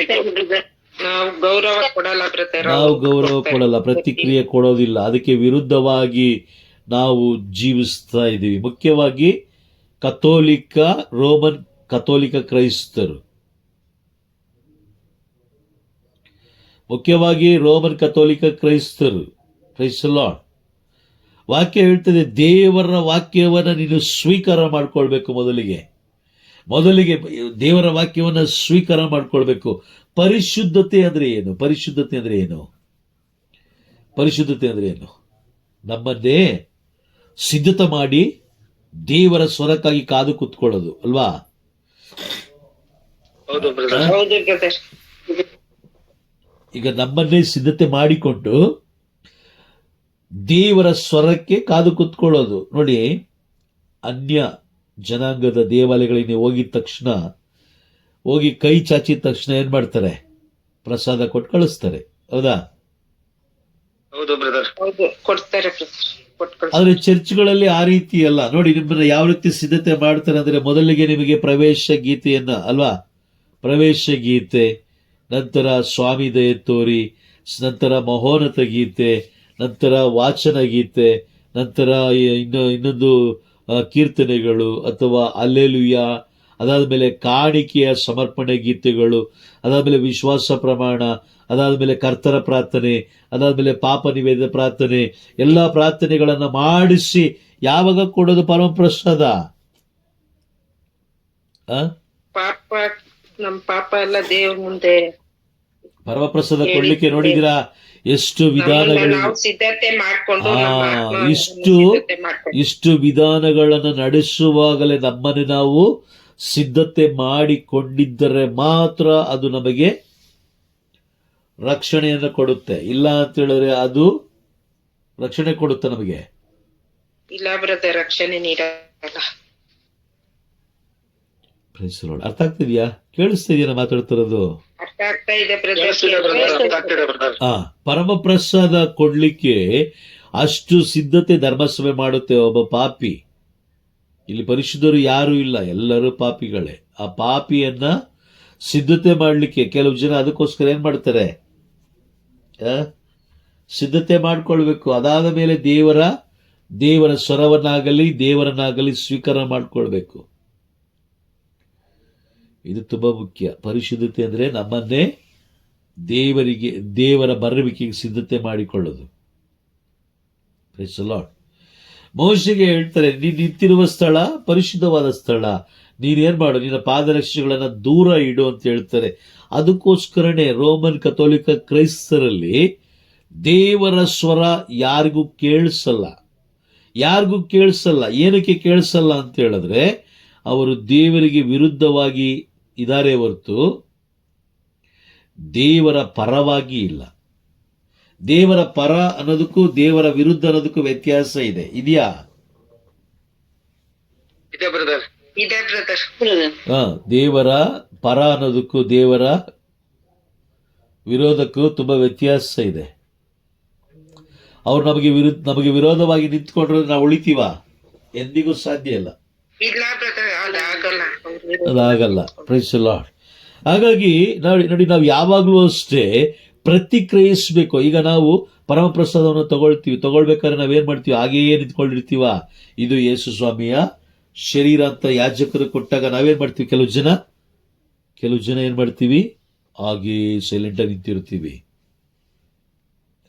ನಾವು ಗೌರವ ಕೊಡಲ್ಲ ಬ್ರದರ್. ನಾವು ಗೌರವ ಕೊಡಲ್ಲ, ಪ್ರತಿಕ್ರಿಯೆ ಕೊಡೋದಿಲ್ಲ. ಅದಕ್ಕೆ ವಿರುದ್ಧವಾಗಿ ನಾವು ಜೀವಿಸ್ತಾ ಇದ್ದೀವಿ. ಮುಖ್ಯವಾಗಿ ರೋಮನ್ ಕಥೋಲಿಕ ಕ್ರೈಸ್ತರು, ಪ್ರೈಸ್ ದಿ ಲಾರ್ಡ್. ವಾಕ್ಯ ಹೇಳ್ತದೆ, ದೇವರ ವಾಕ್ಯವನ್ನ ನೀನು ಸ್ವೀಕಾರ ಮಾಡ್ಕೊಳ್ಬೇಕು. ಮೊದಲಿಗೆ ದೇವರ ವಾಕ್ಯವನ್ನ ಸ್ವೀಕಾರ ಮಾಡ್ಕೊಳ್ಬೇಕು. ಪರಿಶುದ್ಧತೆ ಅಂದ್ರೆ ಏನು? ನಮ್ಮನ್ನೇ ಸಿದ್ಧತೆ ಮಾಡಿ ದೇವರ ಸ್ವರಕ್ಕಾಗಿ ಕಾದು ಕೂತ್ಕೊಳ್ಳೋದು ಅಲ್ವಾ? ಹೌದು ಬ್ರದರ್. ಹೌದು ಬ್ರದರ್. ಈಗ ನಮ್ಮನ್ನೇ ಸಿದ್ಧತೆ ಮಾಡಿಕೊಂಡು ದೇವರ ಸ್ವರಕ್ಕೆ ಕಾದು ಕೂತ್ಕೊಳ್ಳೋದು. ನೋಡಿ, ಅನ್ಯ ಜನಾಂಗದ ದೇವಾಲಯಗಳಿಗೆ ಹೋಗಿ ಕೈ ಚಾಚಿದ ತಕ್ಷಣ ಏನ್ ಮಾಡ್ತಾರೆ? ಪ್ರಸಾದ ಕೊಟ್ಟು ಕಳಿಸ್ತಾರೆ. ಹೌದಾ? ಹೌದು ಬ್ರದರ್. ಹೌದು, ಕೊಡ್ತಾರೆ ಬ್ರದರ್. ಆದ್ರೆ ಚರ್ಚ್ಗಳಲ್ಲಿ ಆ ರೀತಿ ಅಲ್ಲ. ನೋಡಿ, ನಿಮ್ಮನ್ನ ಯಾವ ರೀತಿ ಸಿದ್ಧತೆ ಮಾಡ್ತಾರೆ ಅಂದ್ರೆ, ಮೊದಲಿಗೆ ನಿಮಗೆ ಪ್ರವೇಶ ಗೀತೆ, ನಂತರ ಸ್ವಾಮಿ ದಯೆ ತೋರಿ, ನಂತರ ಮಹೋನ್ನತ ಗೀತೆ, ನಂತರ ವಾಚನ ಗೀತೆ, ನಂತರ ಇನ್ನೊಂದು ಕೀರ್ತನೆಗಳು ಅಥವಾ ಅಲ್ಲೆಲುಯ್ಯ, ಅದಾದ್ಮೇಲೆ ಕಾಣಿಕೆಯ ಸಮರ್ಪಣೆ ಗೀತೆಗಳು, ಅದಾದ್ಮೇಲೆ ವಿಶ್ವಾಸ ಪ್ರಮಾಣ, ಅದಾದ್ಮೇಲೆ ಕರ್ತರ ಪ್ರಾರ್ಥನೆ, ಅದಾದ್ಮೇಲೆ ಪಾಪ ನಿವೇದ ಪ್ರಾರ್ಥನೆ, ಎಲ್ಲಾ ಪ್ರಾರ್ಥನೆಗಳನ್ನ ಮಾಡಿಸಿ ಯಾವಾಗ ಕೊಡೋದು ಪರಮಪ್ರಸಾದ? ನಮ್ ಪಾಪ ಎಲ್ಲ ದೇವ್ರ ಮುಂದೆ ಪರಮಪ್ರಸಾದ ಕೊಡ್ಲಿಕ್ಕೆ ನೋಡಿದಿರಾ ಎಷ್ಟು ವಿಧಾನಗಳು, ಇಷ್ಟು ವಿಧಾನಗಳನ್ನು ನಡೆಸುವಾಗಲೇ ನಮ್ಮನ್ನು ನಾವು ಸಿದ್ಧತೆ ಮಾಡಿಕೊಂಡಿದ್ದರೆ ಮಾತ್ರ ಅದು ನಮಗೆ ರಕ್ಷಣೆಯನ್ನು ಕೊಡುತ್ತೆ. ಇಲ್ಲ ಅಂತ ಹೇಳಿದ್ರೆ ಅದು ರಕ್ಷಣೆ ಕೊಡುತ್ತೆ ನಮಗೆ? ಇಲ್ಲ ಬ್ರದರ್, ರಕ್ಷಣೆ ನೀಡಲ್ಲ. ಅರ್ಥ ಆಗ್ತಿದ್ಯಾ? ಕೇಳಿಸ್ತಿದ್ಯಾ ಮಾತಾಡ್ತಿರೋದು? ಅರ್ಥ ಆಗ್ತಾ ಇದೆ ಬ್ರದರ್. ಪರಮಪ್ರಸಾದ ಕೊಡ್ಲಿಕ್ಕೆ ಅಷ್ಟು ಸಿದ್ಧತೆ ಧರ್ಮಸಭೆ ಮಾಡುತ್ತೆ ಒಬ್ಬ ಪಾಪಿ. ಇಲ್ಲಿ ಪರಿಶುದ್ಧರು ಯಾರು ಇಲ್ಲ, ಎಲ್ಲರೂ ಪಾಪಿಗಳೇ. ಆ ಪಾಪಿಯನ್ನ ಸಿದ್ಧತೆ ಮಾಡಲಿಕ್ಕೆ ಕೆಲವು ಜನ ಅದಕ್ಕೋಸ್ಕರ ಏನ್ ಮಾಡ್ತಾರೆ? ಸಿದ್ಧತೆ ಮಾಡ್ಕೊಳ್ಬೇಕು. ಅದಾದ ಮೇಲೆ ದೇವರ ದೇವರನ್ನಾಗಲಿ ಸ್ವೀಕಾರ ಮಾಡ್ಕೊಳ್ಬೇಕು. ಇದು ತುಂಬಾ ಮುಖ್ಯ. ಪರಿಶುದ್ಧತೆ ಅಂದ್ರೆ ನಮ್ಮನ್ನೇ ದೇವರ ಬರುವಿಕೆಗೆ ಸಿದ್ಧತೆ ಮಾಡಿಕೊಳ್ಳೋದು. Praise the lord. ಮೋಶೆಗೆ ಹೇಳ್ತಾರೆ, ನೀನು ನಿಂತಿರುವ ಸ್ಥಳ ಪರಿಶುದ್ಧವಾದ ಸ್ಥಳ, ನೀನೇನ್ ಮಾಡು, ನಿನ್ನ ಪಾದರಕ್ಷೆಗಳನ್ನ ದೂರ ಇಡು ಅಂತ ಹೇಳ್ತಾರೆ. ಅದಕ್ಕೋಸ್ಕರನೇ ರೋಮನ್ ಕಥೋಲಿಕ ಕ್ರೈಸ್ತರಲ್ಲಿ ದೇವರ ಸ್ವರ ಯಾರಿಗೂ ಕೇಳಿಸಲ್ಲ. ಏನಕ್ಕೆ ಕೇಳಿಸಲ್ಲ ಅಂತ ಹೇಳಿದ್ರೆ, ಅವರು ದೇವರಿಗೆ ವಿರುದ್ಧವಾಗಿ ಇದ್ದಾರೆ ಹೊರತು ದೇವರ ಪರವಾಗಿ ಇಲ್ಲ. ದೇವರ ಪರ ಅನ್ನೋದಕ್ಕೂ ದೇವರ ವಿರುದ್ಧ ಅನ್ನೋದಕ್ಕೂ ವ್ಯತ್ಯಾಸ ಇದೆ. ಇದೆಯಾ? ದೇವರ ಪರ ಅನ್ನೋದಕ್ಕೂ ದೇವರ ವಿರೋಧಕ್ಕೂ ತುಂಬಾ ವ್ಯತ್ಯಾಸ ಇದೆ. ಅವ್ರು ನಮಗೆ ವಿರೋಧವಾಗಿ ನಿಂತ್ಕೊಂಡ್ರೆ ನಾವು ಉಳಿತೀವ? ಎಂದಿಗೂ ಸಾಧ್ಯ ಇಲ್ಲ, ಇಲ್ಲ ಬ್ರದರ್, ಅದಾಗಲ್ಲ. ಅದಾಗಲ್ಲ. Praise the lord. ಹಾಗಾಗಿ ನೋಡಿ, ನಾವು ಯಾವಾಗಲೂ ಅಷ್ಟೇ ಪ್ರತಿಕ್ರಿಯಿಸಬೇಕು. ಈಗ ನಾವು ಪರಮಪ್ರಸಾದವನ್ನು ತಗೊಳ್ಬೇಕಾದ್ರೆ ನಾವೇನ್ ಮಾಡ್ತೀವಿ? ಹಾಗೆಯೇ ನಿಂತ್ಕೊಂಡಿರ್ತೀವ? ಇದು ಯೇಸು ಸ್ವಾಮಿಯ ಶರೀರ ಅಂತ ಯಾಜಕರು ಕೊಟ್ಟಾಗ ನಾವೇನ್ ಮಾಡ್ತೀವಿ? ಕೆಲವು ಜನ ಏನ್ ಮಾಡ್ತೀವಿ? ಹಾಗೇ ಸೈಲೆಂಟ್ ಆಗಿ ನಿಂತಿರ್ತೀವಿ.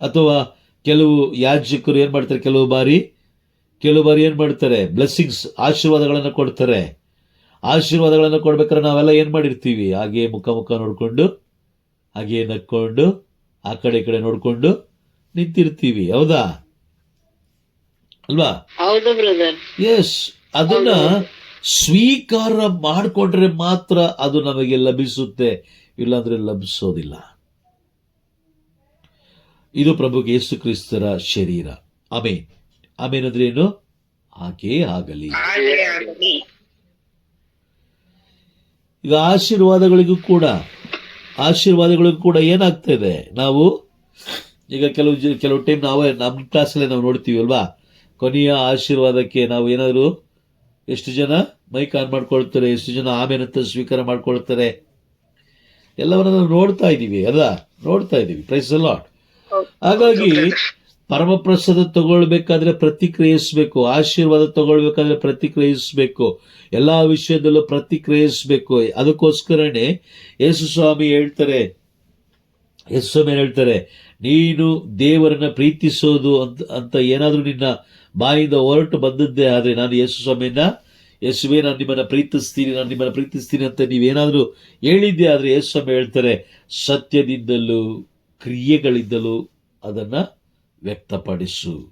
ಅಥವಾ ಕೆಲವು ಯಾಜಕರು ಏನ್ ಮಾಡ್ತಾರೆ? ಕೆಲವು ಬಾರಿ ಏನ್ ಮಾಡ್ತಾರೆ? ಬ್ಲೆಸ್ಸಿಂಗ್ಸ್, ಆಶೀರ್ವಾದಗಳನ್ನು ಕೊಡ್ತಾರೆ. ಆಶೀರ್ವಾದಗಳನ್ನು ಕೊಡ್ಬೇಕಾದ್ರೆ ನಾವೆಲ್ಲ ಏನ್ ಮಾಡಿರ್ತೀವಿ? ಹಾಗೆ ಮುಖ ನೋಡ್ಕೊಂಡು, ಹಾಗೆ ನಕ್ಕೊಂಡು, ಆ ಕಡೆ ಈ ಕಡೆ ನೋಡ್ಕೊಂಡು ನಿಂತಿರ್ತೀವಿ. ಹೌದಾ ಅಲ್ವಾ? ಹೌದು ಬ್ರದರ್. ಎಸ್. ಅದನ್ನ ಸ್ವೀಕಾರ ಮಾಡಿಕೊಂಡ್ರೆ ಮಾತ್ರ ಅದು ನಮಗೆ ಲಭಿಸುತ್ತೆ, ಇಲ್ಲಾಂದ್ರೆ ಲಭಿಸೋದಿಲ್ಲ. ಇದು ಪ್ರಭು ಯೇಸು ಕ್ರಿಸ್ತರ ಶರೀರ. ಆಮೇನ್. ಆಮೇನ್ ಅಂದ್ರೆ ಏನು? ಹಾಗೇ ಆಗಲಿ. ಈಗ ಆಶೀರ್ವಾದಗಳಿಗೂ ಕೂಡ ಏನಾಗ್ತಾ ಇದೆ? ನಾವು ಈಗ ಕೆಲವು ಟೈಮ್ ನಮ್ಮ ಕ್ಲಾಸಲ್ಲೇ ನಾವು ನೋಡ್ತೀವಿ ಅಲ್ವಾ? ಕೊನೆಯ ಆಶೀರ್ವಾದಕ್ಕೆ ನಾವು ಏನಾದ್ರು ಎಷ್ಟು ಜನ ಮೈಕ್ ಆನ್ ಮಾಡ್ಕೊಳ್ತಾರೆ, ಎಷ್ಟು ಜನ ಆಮೇನಂತ ಸ್ವೀಕಾರ ಮಾಡ್ಕೊಳ್ತಾರೆ, ಎಲ್ಲವನ್ನ ನಾವು ನೋಡ್ತಾ ಇದ್ದೀವಿ. Praise the lord. ಹಾಗಾಗಿ ಪರಮಪ್ರಸಾದ ತಗೊಳ್ಬೇಕಾದ್ರೆ ಪ್ರತಿಕ್ರಿಯಿಸಬೇಕು, ಆಶೀರ್ವಾದ ತಗೊಳ್ಬೇಕಾದ್ರೆ ಪ್ರತಿಕ್ರಿಯಿಸಬೇಕು, ಎಲ್ಲಾ ವಿಷಯದಲ್ಲೂ ಪ್ರತಿಕ್ರಿಯಿಸಬೇಕು. ಅದಕ್ಕೋಸ್ಕರನೇ ಯೇಸು ಸ್ವಾಮಿ ಹೇಳ್ತಾರೆ, ನೀನು ದೇವರನ್ನ ಪ್ರೀತಿಸೋದು ಅಂತ ಏನಾದ್ರೂ ನಿನ್ನ ಬಾಯಿಂದ ಹೊರಟು ಬಂದದ್ದೇ ಆದ್ರೆ, ನಾನು ಯೇಸುವೇ ನಾನು ನಿಮ್ಮನ್ನ ಪ್ರೀತಿಸ್ತೀನಿ ಅಂತ ನೀವೇನಾದ್ರೂ ಹೇಳಿದ್ದೆ ಆದ್ರೆ, ಯೇಸು ಸ್ವಾಮಿ ಹೇಳ್ತಾರೆ, ಸತ್ಯದಿಂದಲೂ ಕ್ರಿಯೆಗಳಿಂದಲೂ ಅದನ್ನ ವ್ಯಕ್ತಪಡಿಸ್ಬೇಕು.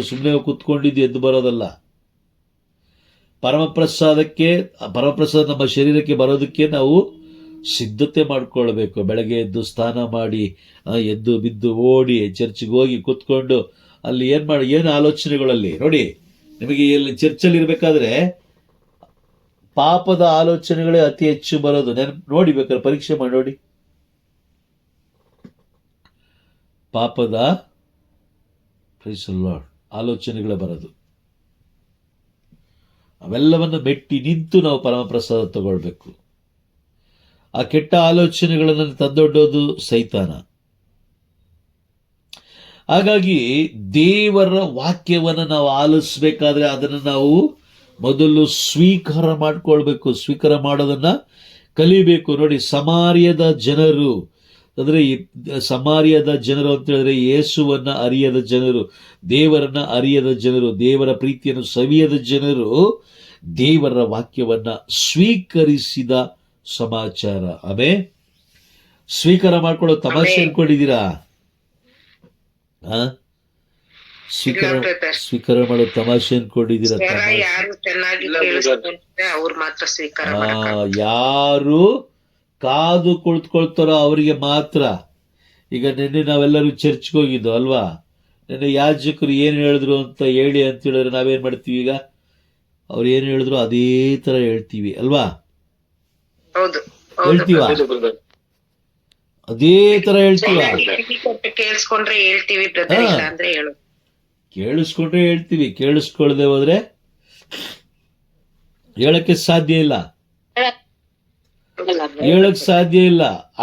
ಸುಮ್ಮನೆ ಕೂತ್ಕೊಂಡಿದ್ದು ಎದ್ದು ಬರೋದಲ್ಲ. ಪರಮಪ್ರಸಾದ ನಮ್ಮ ಶರೀರಕ್ಕೆ ಬರೋದಕ್ಕೆ ನಾವು ಸಿದ್ಧತೆ ಮಾಡ್ಕೊಳ್ಬೇಕು. ಬೆಳಗ್ಗೆ ಎದ್ದು ಸ್ನಾನ ಮಾಡಿ, ಎದ್ದು ಬಿದ್ದು ಓಡಿ ಚರ್ಚ್ಗೆ ಹೋಗಿ ಕೂತ್ಕೊಂಡು ಅಲ್ಲಿ ಏನು ಆಲೋಚನೆಗಳಲ್ಲಿ ನೋಡಿ, ನಿಮಗೆ ಇಲ್ಲಿ ಚರ್ಚಲ್ಲಿ ಇರ್ಬೇಕಾದ್ರೆ ಪಾಪದ ಆಲೋಚನೆಗಳೇ ಅತಿ ಹೆಚ್ಚು ಬರೋದು. ನೋಡಿ, ಬೇಕಾದ್ರೆ ಪರೀಕ್ಷೆ ಮಾಡಿ ನೋಡಿ. ಪಾಪದ ಆಲೋಚನೆಗಳೇ ಬರೋದು. ಅವೆಲ್ಲವನ್ನು ಮೆಟ್ಟಿ ನಿಂತು ನಾವು ಪರಮಪ್ರಸಾದ ತಗೊಳ್ಬೇಕು. ಆ ಕೆಟ್ಟ ಆಲೋಚನೆಗಳನ್ನು ತಂದೊಡ್ಡೋದು ಸೈತಾನ. ಹಾಗಾಗಿ ದೇವರ ವಾಕ್ಯವನ್ನು ನಾವು ಆಲಿಸಬೇಕಾದ್ರೆ ಅದನ್ನು ನಾವು ಮೊದಲು ಸ್ವೀಕಾರ ಮಾಡ್ಕೊಳ್ಬೇಕು. ಸ್ವೀಕಾರ ಮಾಡೋದನ್ನ ಕಲಿಬೇಕು. ನೋಡಿ, ಸಮಾರ್ಯದ ಜನರು ಅಂತ ಹೇಳಿದ್ರೆ ಯೇಸುವನ್ನ ಅರಿಯದ ಜನರು, ದೇವರನ್ನ ಅರಿಯದ ಜನರು, ದೇವರ ಪ್ರೀತಿಯನ್ನು ಸವಿಯದ ಜನರು ದೇವರ ವಾಕ್ಯವನ್ನ ಸ್ವೀಕರಿಸಿದ ಸಮಾಚಾರ. ಸ್ವೀಕಾರ ಮಾಡ್ಕೊಳ್ಳೋ ತಮಾಷೆ ಅನ್ಕೊಂಡಿದ್ದೀರಾ? ಸ್ವೀಕಾರ ಮಾಡೋ ತಮಾಷೆ ಅನ್ಕೊಂಡಿದ್ದೀರಾ? ಯಾರು ಕಾದು ಕುಳಿತುಕೊಳ್ತಾರೋ ಅವರಿಗೆ ಮಾತ್ರ. ಈಗ ನಿನ್ನೆ ನಾವೆಲ್ಲರೂ ಚರ್ಚ್ಗೆ ಹೋಗಿದ್ದು ಅಲ್ವಾ? ನಿನ್ನೆ ಯಾಜಕರು ಏನು ಹೇಳಿದ್ರು ಅಂತ ಹೇಳಿದ್ರೆ ನಾವೇನ್ ಮಾಡ್ತೀವಿ? ಈಗ ಅವ್ರು ಏನು ಹೇಳಿದ್ರು ಅದೇ ತರ ಹೇಳ್ತೀವಿ ಅಲ್ವಾ? ಹೇಳ್ತೀವ? ಅದೇ ತರ ಹೇಳ್ತೀವ? ಕೇಳಿಸ್ಕೊಂಡ್ರೆ ಹೇಳ್ತೀವಿ, ಕೇಳಿಸ್ಕೊಳ್ದೆ ಹೋದ್ರೆ ಹೇಳಕ್ಕೆ ಸಾಧ್ಯ ಇಲ್ಲ.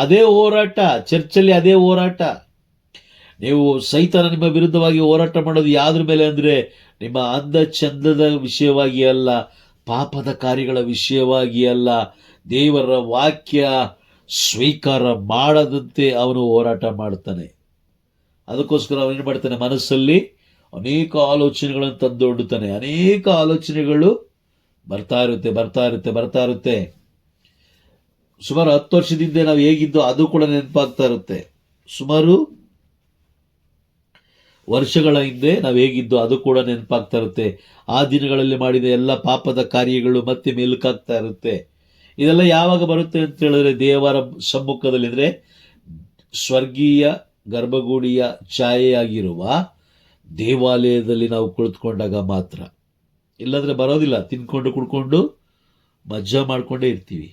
ಅದೇ ಹೋರಾಟ ಚರ್ಚಲ್ಲಿ, ಅದೇ ಹೋರಾಟ. ನೀವು ಸೈತಾನ ನಿಮ್ಮ ವಿರುದ್ಧವಾಗಿ ಹೋರಾಟ ಮಾಡೋದು ಯಾವ್ದ್ರ ಮೇಲೆ ಅಂದ್ರೆ, ನಿಮ್ಮ ಅಂದ ಚಂದದ ವಿಷಯವಾಗಿ ಅಲ್ಲ, ಪಾಪದ ಕಾರ್ಯಗಳ ವಿಷಯವಾಗಿ ಅಲ್ಲ, ದೇವರ ವಾಕ್ಯ ಸ್ವೀಕಾರ ಮಾಡದಂತೆ ಅವನು ಹೋರಾಟ ಮಾಡ್ತಾನೆ. ಅದಕ್ಕೋಸ್ಕರ ಅವನು ಏನು ಮಾಡ್ತಾನೆ? ಮನಸ್ಸಲ್ಲಿ ಅನೇಕ ಆಲೋಚನೆಗಳನ್ನು ತಂದೊಡ್ಡುತ್ತಾನೆ. ಅನೇಕ ಆಲೋಚನೆಗಳು ಬರ್ತಾ ಇರುತ್ತೆ. ಸುಮಾರು 10 ವರ್ಷದಿಂದ ನಾವು ಹೇಗಿದ್ದೋ ಅದು ಕೂಡ ನೆನಪಾಗ್ತಾ ಇರುತ್ತೆ. ಸುಮಾರು ವರ್ಷಗಳ ಹಿಂದೆ ನಾವು ಹೇಗಿದ್ದೋ ಅದು ಕೂಡ ನೆನಪಾಗ್ತಾ ಇರುತ್ತೆ. ಆ ದಿನಗಳಲ್ಲಿ ಮಾಡಿದ ಎಲ್ಲ ಪಾಪದ ಕಾರ್ಯಗಳು ಮತ್ತೆ ಮೆಲುಕಾಗ್ತಾ ಇರುತ್ತೆ. ಇದೆಲ್ಲ ಯಾವಾಗ ಬರುತ್ತೆ ಅಂತ ಹೇಳಿದ್ರೆ, ದೇವರ ಸಮ್ಮುಖದಲ್ಲಿ, ಅಂದ್ರೆ ಸ್ವರ್ಗೀಯ ಗರ್ಭಗುಡಿಯ ಛಾಯೆಯಾಗಿರುವ ದೇವಾಲಯದಲ್ಲಿ ನಾವು ಕುಳಿತುಕೊಂಡಾಗ ಮಾತ್ರ. ಇಲ್ಲಾಂದ್ರೆ ಬರೋದಿಲ್ಲ. ತಿನ್ಕೊಂಡು ಕುಡ್ಕೊಂಡು ಮಜಾ ಮಾಡ್ಕೊಂಡೇ ಇರ್ತೀವಿ.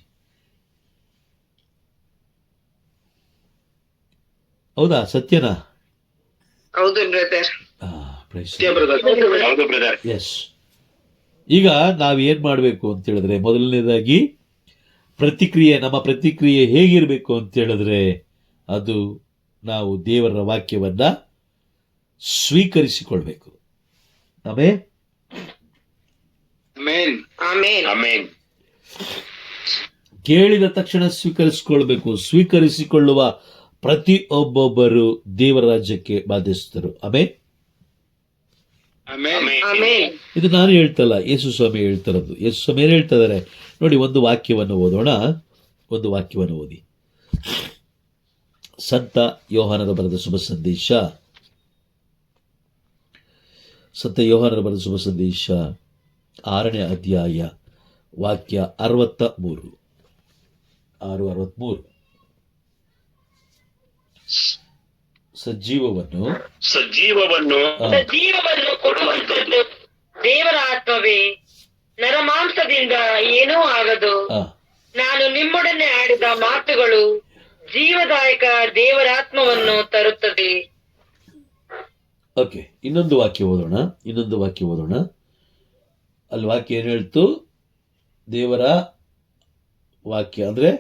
ಹೌದಾ? ಸತ್ಯನಾ? ಹೌದು ಬ್ರದರ್. ಸತ್ಯ ಬ್ರದರ್. ಹೌದು ಬ್ರದರ್. ಎಸ್. ಈಗ ನಾವೇನ್ ಮಾಡಬೇಕು ಅಂತ ಹೇಳಿದ್ರೆ, ಮೊದಲನೇದಾಗಿ ನಮ್ಮ ಪ್ರತಿಕ್ರಿಯೆ ಹೇಗಿರಬೇಕು ಅಂತ ಹೇಳಿದ್ರೆ, ಅದು ನಾವು ದೇವರ ವಾಕ್ಯವನ್ನ ಸ್ವೀಕರಿಸಿಕೊಳ್ಬೇಕು. ಆಮೇಲೆ ಆಮೆನ್. ಆಮೇನ್. ಆಮೆನ್. ಕೇಳಿದ ತಕ್ಷಣ ಸ್ವೀಕರಿಸಿಕೊಳ್ಬೇಕು. ಸ್ವೀಕರಿಸಿಕೊಳ್ಳುವ ಪ್ರತಿಯೊಬ್ಬೊಬ್ಬರು ದೇವರ ರಾಜ್ಯಕ್ಕೆ ಬಾಧ್ಯಸ್ಥರು. ಆಮೇಲೆ ಆಮೆನ್. ಆಮೇನ್. ಇದು ನಾನು ಹೇಳ್ತಲ್ಲ, ಯೇಸು ಸ್ವಾಮಿ ಹೇಳ್ತಾರದು. ಯೇಸು ಸ್ವಾಮಿ ಏನು ಹೇಳ್ತಾ ಇದ್ದಾರೆ ನೋಡಿ. ಒಂದು ವಾಕ್ಯವನ್ನು ಓದೋಣ. ಒಂದು ವಾಕ್ಯವನ್ನು ಓದಿ. ಸಂತ ಯೋಹಾನನ ಬರೆದ ಶುಭ ಸಂದೇಶ, ಸಂತ ಯೋಹಾನನ ಬರೆದ ಶುಭ ಸಂದೇಶ 6ನೇ ಅಧ್ಯಾಯ ವಾಕ್ಯ 63. ಸಜೀವವನ್ನು ಸಜೀವವನ್ನು ಸಜೀವವನ್ನು ಕೊಡುವಂಥದ್ದು ದೇವರ ಆತ್ಮವೇ, ನರಮಾಂಸದಿಂದ ಏನೂ ಆಗದು. ನಾನು ನಿಮ್ಮೊಡನೆ ಆಡಿದ ಮಾತುಗಳು ಜೀವದಾಯಕ ದೇವರಾತ್ಮವನ್ನು ತರುತ್ತದೆ. ಓಕೆ, ಇನ್ನೊಂದು ವಾಕ್ಯ ಓದೋಣ. ಅಲ್ಲಿ ವಾಕ್ಯ ಏನು ಹೇಳ್ತು? ದೇವರ ವಾಕ್ಯ ಅಂದ್ರೆ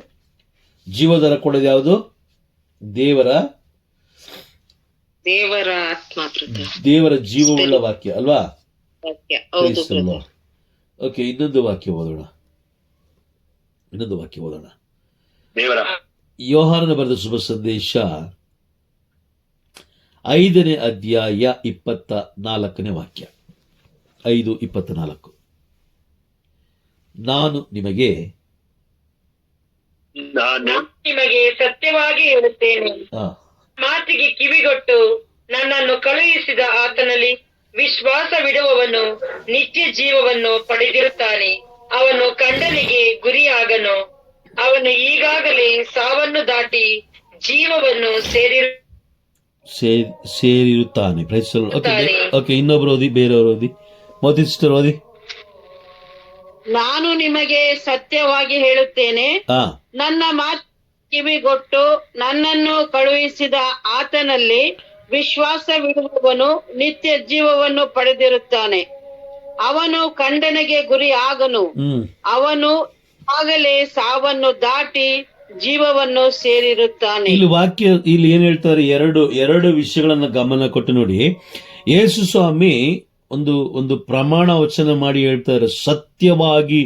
ಜೀವದರ ಕೊಡೋದು ಯಾವುದು? ದೇವರ ಆತ್ಮ, ದೇವರ ಜೀವವುಳ್ಳ ವಾಕ್ಯ ಅಲ್ವಾ? ಹೌದು ಬ್ರದರ್. ಓಕೆ, ಇನ್ನೊಂದು ವಾಕ್ಯ ಓದೋಣ. ದೇವರ ಯೋಹಾನನ ಬರೆದ ಶುಭ ಸಂದೇಶ 5ನೇ ಅಧ್ಯಾಯ 24ನೇ ವಾಕ್ಯ. 5:24. ನಾನು ನಿಮಗೆ ಸತ್ಯವಾಗಿ ಹೇಳುತ್ತೇನೆ, ಮಾತಿಗೆ ಕಿವಿಗೊಟ್ಟು ನನ್ನನ್ನು ಕಳುಹಿಸಿದ ಆತನಲ್ಲಿ ವಿಶ್ವಾಸವಿಡುವವನು ನಿತ್ಯ ಜೀವವನ್ನು ಪಡೆದಿರುತ್ತಾನೆ. ಅವನು ಖಂಡನೆಗೆ ಗುರಿಯಾಗನು. ಅವನು ಈಗಾಗಲೇ ಸಾವನ್ನು ದಾಟಿ ಜೀವವನ್ನು ಸೇರಿರುತ್ತಾನೆ. ಓಕೆ, ಇನ್ನೊಬ್ರು ಓದಿ, ಬೇರೆಯವರು ಓದಿ. ಮೋದಿ ಸಿಸ್ಟರ್ ಓದಿ. ನಾನು ನಿಮಗೆ ಸತ್ಯವಾಗಿ ಹೇಳುತ್ತೇನೆ, ನನ್ನ ಮಾತು ಕಿವಿಗೊಟ್ಟು ನನ್ನನ್ನು ಕಳುಹಿಸಿದ ಆತನಲ್ಲಿ ವಿಶ್ವಾಸವಿಡುವವನು ನಿತ್ಯ ಜೀವವನ್ನು ಪಡೆದಿರುತ್ತಾನೆ. ಅವನು ಖಂಡನೆಗೆ ಗುರಿ ಆಗನು. ಅವನು ಆಗಲೇ ಸಾವನ್ನು ದಾಟಿ ಜೀವವನ್ನು ಸೇರಿರುತ್ತಾನೆ. ಇಲ್ಲಿ ಏನ್ ಹೇಳ್ತಾರೆ? ಎರಡು ವಿಷಯಗಳನ್ನ ಗಮನ ಕೊಟ್ಟು ನೋಡಿ. ಯೇಸು ಸ್ವಾಮಿ ಒಂದು ಪ್ರಮಾಣ ವಚನ ಮಾಡಿ ಹೇಳ್ತಾರೆ, ಸತ್ಯವಾಗಿ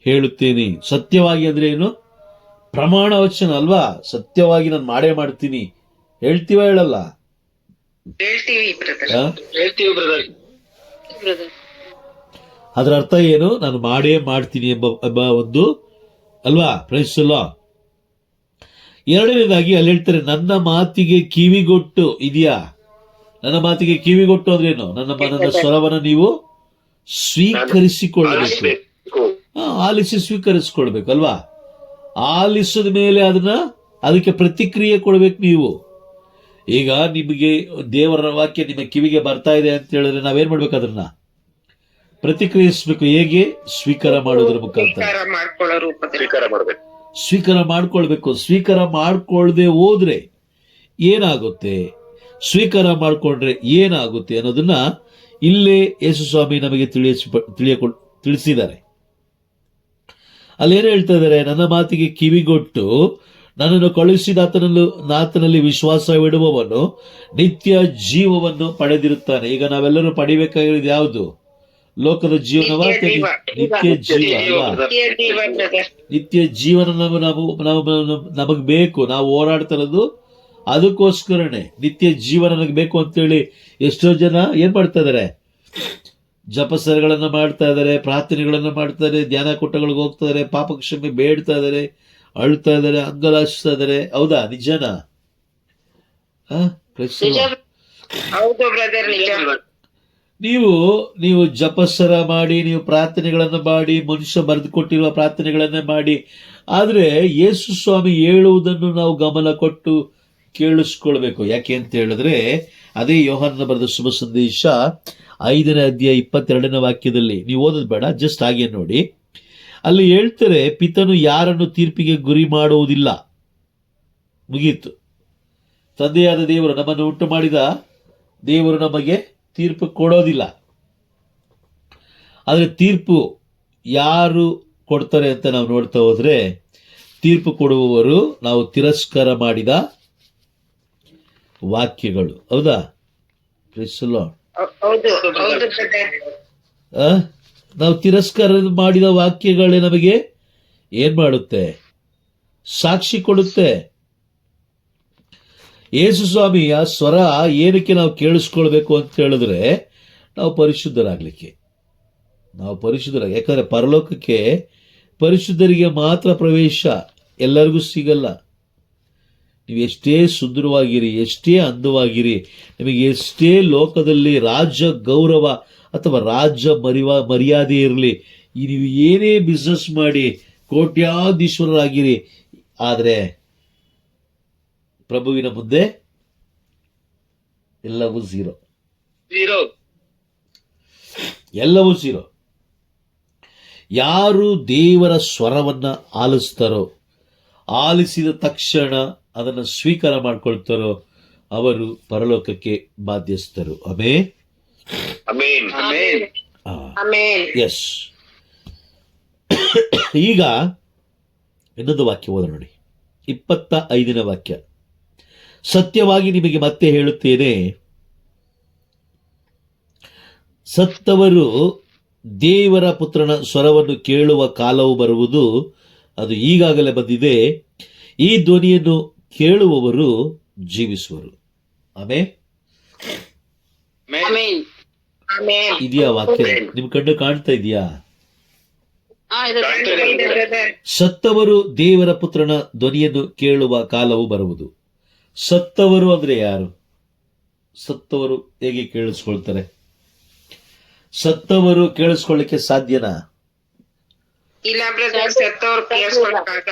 ಹೇಳುತ್ತೇನೆ. ಸತ್ಯವಾಗಿ ಅಂದ್ರೆ ಏನು? ಪ್ರಮಾಣ ವಚನ ಅಲ್ವಾ? ಸತ್ಯವಾಗಿ ನಾನು ಮಾಡೇ ಮಾಡ್ತೀನಿ. ಹೇಳ್ತೀವ ಹೇಳಲ್ಲ? ಹೇಳ್ತೀವಿ ಬ್ರದರ್. ಅದರ ಅರ್ಥ ಏನು? ನಾನು ಮಾಡೇ ಮಾಡ್ತೀನಿ ಎಂಬ ಒಂದು ಅಲ್ವಾ? ಪ್ರೈಸಲ್ಲ. ಎರಡನೇದಾಗಿ ಅಲ್ಲಿ ಹೇಳ್ತಾರೆ, ನನ್ನ ಮಾತಿಗೆ ಕಿವಿಗೊಟ್ಟು ಇದೆಯಾ? ನನ್ನ ಮಾತಿಗೆ ಕಿವಿಗೊಟ್ಟು ಅಂದ್ರೇನು? ನನ್ನ ಸ್ವರವನ್ನು ನೀವು ಸ್ವೀಕರಿಸಿಕೊಳ್ಳಬೇಕು. ಆಲಿಸಿ ಸ್ವೀಕರಿಸಿಕೊಳ್ಬೇಕು ಅಲ್ವಾ? ಆಲಿಸಿದ ಮೇಲೆ ಅದಕ್ಕೆ ಪ್ರತಿಕ್ರಿಯೆ ಕೊಡ್ಬೇಕು ನೀವು. ಈಗ ನಿಮಗೆ ದೇವರ ವಾಕ್ಯ ನಿಮ್ಮ ಕಿವಿಗೆ ಬರ್ತಾ ಇದೆ ಅಂತ ಹೇಳಿದ್ರೆ ನಾವೇನ್ ಮಾಡ್ಬೇಕು? ಅದನ್ನ ಪ್ರತಿಕ್ರಿಯಿಸಬೇಕು. ಹೇಗೆ? ಸ್ವೀಕಾರ ಮಾಡೋದ್ರ ಮುಖಾಂತರ ಸ್ವೀಕಾರ ಮಾಡ್ಕೊಳ್ಬೇಕು. ಸ್ವೀಕಾರ ಮಾಡ್ಕೊಳ್ದೆ ಹೋದ್ರೆ ಏನಾಗುತ್ತೆ, ಸ್ವೀಕಾರ ಮಾಡ್ಕೊಂಡ್ರೆ ಏನಾಗುತ್ತೆ ಅನ್ನೋದನ್ನ ಇಲ್ಲೇ ಯೇಸು ಸ್ವಾಮಿ ನಮಗೆ ತಿಳಿಸಿದ್ದಾರೆ. ಅಲ್ಲೇನು ಹೇಳ್ತಾ ಇದ್ದಾರೆ? ನನ್ನ ಮಾತಿಗೆ ಕಿವಿಗೊಟ್ಟು ನನ್ನನ್ನು ಕಳುಹಿಸಿದ ಆತನಲ್ಲಿ ವಿಶ್ವಾಸವಿಡುವವನು ನಿತ್ಯ ಜೀವವನ್ನು ಪಡೆದಿರುತ್ತಾನೆ. ಈಗ ನಾವೆಲ್ಲರೂ ಪಡಿಬೇಕಾಗಿರೋದು ಯಾವುದು? ಲೋಕದ ಜೀವನವ? ನಿತ್ಯ ಜೀವ ಅಲ್ವಾ? ನಿತ್ಯ ಜೀವನ ನಮಗ್ ಬೇಕು. ನಾವು ಓಡಾಡ್ತಾ ಇರೋದು ಅದಕ್ಕೋಸ್ಕರನೇ. ನಿತ್ಯ ಜೀವನ ನನಗೆ ಬೇಕು ಅಂತೇಳಿ ಎಷ್ಟೋ ಜನ ಏನ್ ಮಾಡ್ತಾ ಇದಾರೆ? ಜಪಸರಗಳನ್ನ ಮಾಡ್ತಾ ಇದಾರೆ, ಪ್ರಾರ್ಥನೆಗಳನ್ನ ಮಾಡ್ತಾ ಇದಾರೆ, ಧ್ಯಾನ ಕೂಟಗಳಿಗೆ ಹೋಗ್ತಾ ಇದಾರೆ, ಪಾಪಕ್ಷಮೆ ಬೇಡ್ತಾ ಇದಾರೆ, ಅಳ್ತಾ ಇದಾರೆ, ಅಂಗಲಾಚಿಸ್ತಾ ಇದಾರೆ. ಹೌದಾ? ನಿಜನಾ? ನೀವು ಜಪಸ್ಸರ ಮಾಡಿ, ನೀವು ಪ್ರಾರ್ಥನೆಗಳನ್ನು ಮಾಡಿ, ಮನುಷ್ಯ ಬರೆದು ಕೊಟ್ಟಿರುವ ಪ್ರಾರ್ಥನೆಗಳನ್ನೇ ಮಾಡಿ, ಆದ್ರೆ ಯೇಸು ಸ್ವಾಮಿ ಹೇಳುವುದನ್ನು ನಾವು ಗಮನ ಕೊಟ್ಟು ಕೇಳಿಸ್ಕೊಳ್ಬೇಕು. ಯಾಕೆ ಅಂತ ಹೇಳಿದ್ರೆ ಅದೇ ಯೋಹಾನನ ಬರೆದ ಶುಭ ಸಂದೇಶ 5ನೇ ಅಧ್ಯಾಯ 22ನೇ ವಾಕ್ಯದಲ್ಲಿ ನೀವು ಓದೋದು ಬೇಡ, ಜಸ್ಟ್ ಹಾಗೆ ನೋಡಿ. ಅಲ್ಲಿ ಹೇಳ್ತಾರೆ, ಪಿತನು ಯಾರನ್ನು ತೀರ್ಪಿಗೆ ಗುರಿ ಮಾಡುವುದಿಲ್ಲ. ಮುಗೀತು. ತಂದೆಯಾದ ದೇವರು, ನಮ್ಮನ್ನು ಉಂಟು ಮಾಡಿದ ದೇವರು ನಮಗೆ ತೀರ್ಪು ಕೊಡೋದಿಲ್ಲ. ಆದರೆ ತೀರ್ಪು ಯಾರು ಕೊಡ್ತಾರೆ ಅಂತ ನಾವು ನೋಡ್ತಾ ಹೋದ್ರೆ, ತೀರ್ಪು ಕೊಡುವವರು ನಾವು ತಿರಸ್ಕಾರ ಮಾಡಿದ ವಾಕ್ಯಗಳು. ಹೌದಾ? Praise the Lord. ಹೌದು ಹೌದು ಬ್ರದರ್. ನಾವು ತಿರಸ್ಕಾರ ಮಾಡಿದ ವಾಕ್ಯಗಳೇ ನಮಗೆ ಏನ್ ಮಾಡುತ್ತೆ? ಸಾಕ್ಷಿ ಕೊಡುತ್ತೆ. ಯೇಸು ಸ್ವಾಮಿಯ ಸ್ವರ ಏನಕ್ಕೆ ನಾವು ಕೇಳಿಸ್ಕೊಳ್ಬೇಕು ಅಂತ ಹೇಳಿದ್ರೆ, ನಾವು ಪರಿಶುದ್ಧರಾಗ್ಲಿಕ್ಕೆ. ಯಾಕಂದ್ರೆ ಪರಲೋಕಕ್ಕೆ ಪರಿಶುದ್ಧರಿಗೆ ಮಾತ್ರ ಪ್ರವೇಶ, ಎಲ್ಲರಿಗೂ ಸಿಗಲ್ಲ. ನೀವು ಎಷ್ಟೇ ಸುಂದರವಾಗಿರಿ, ಎಷ್ಟೇ ಅಂದವಾಗಿರಿ, ನಿಮಗೆ ಎಷ್ಟೇ ಲೋಕದಲ್ಲಿ ರಾಜ್ಯ ಗೌರವ ಅಥವಾ ರಾಜ್ಯ ಮರ್ಯಾದೆ ಇರಲಿ, ನೀವು ಏನೇ ಬಿಸ್ನೆಸ್ ಮಾಡಿ ಕೋಟ್ಯಾಧೀಶ್ವರರಾಗಿರಿ, ಆದರೆ ಪ್ರಭುವಿನ ಮುಂದೆ ಎಲ್ಲವೂ ಝೀರೋ. ಎಲ್ಲವೂ ಝೀರೋ. ಯಾರು ದೇವರ ಸ್ವರವನ್ನ ಆಲಿಸ್ತಾರೋ, ಆಲಿಸಿದ ತಕ್ಷಣ ಅದನ್ನು ಸ್ವೀಕಾರ ಮಾಡ್ಕೊಳ್ತಾರೋ, ಅವರು ಪರಲೋಕಕ್ಕೆ ಬಾಧ್ಯಸ್ಥರು. ಆಮೆನ್. ಎಸ್. ಈಗ ಇನ್ನೊಂದು ವಾಕ್ಯ ಓದ ನೋಡಿ, 25ನೇ ವಾಕ್ಯ. ಸತ್ಯವಾಗಿ ನಿಮಗೆ ಮತ್ತೆ ಹೇಳುತ್ತೇನೆ, ಸತ್ತವರು ದೇವರ ಪುತ್ರನ ಸ್ವರವನ್ನು ಕೇಳುವ ಕಾಲವು ಬರುವುದು, ಅದು ಈಗಾಗಲೇ ಬಂದಿದೆ. ಈ ಧ್ವನಿಯನ್ನು ಕೇಳುವವರು ಜೀವಿಸುವರು. ಆಮೆನ್. ಇದೆಯಾ ವಾಕ್ಯ? ನಿಮ್ ಕಣ್ಣು ಕಾಣ್ತಾ ಇದೆಯಾ? ಸತ್ತವರು ದೇವರ ಪುತ್ರನ ಧ್ವನಿಯನ್ನು ಕೇಳುವ ಕಾಲವು ಬರುವುದು. ಸತ್ತವರು ಅಂದ್ರೆ ಯಾರು? ಸತ್ತವರು ಹೇಗೆ ಕೇಳಿಸ್ಕೊಳ್ತಾರೆ? ಸತ್ತವರು ಕೇಳಿಸ್ಕೊಳ್ಳಿಕ್ಕೆ ಸಾಧ್ಯನಾ?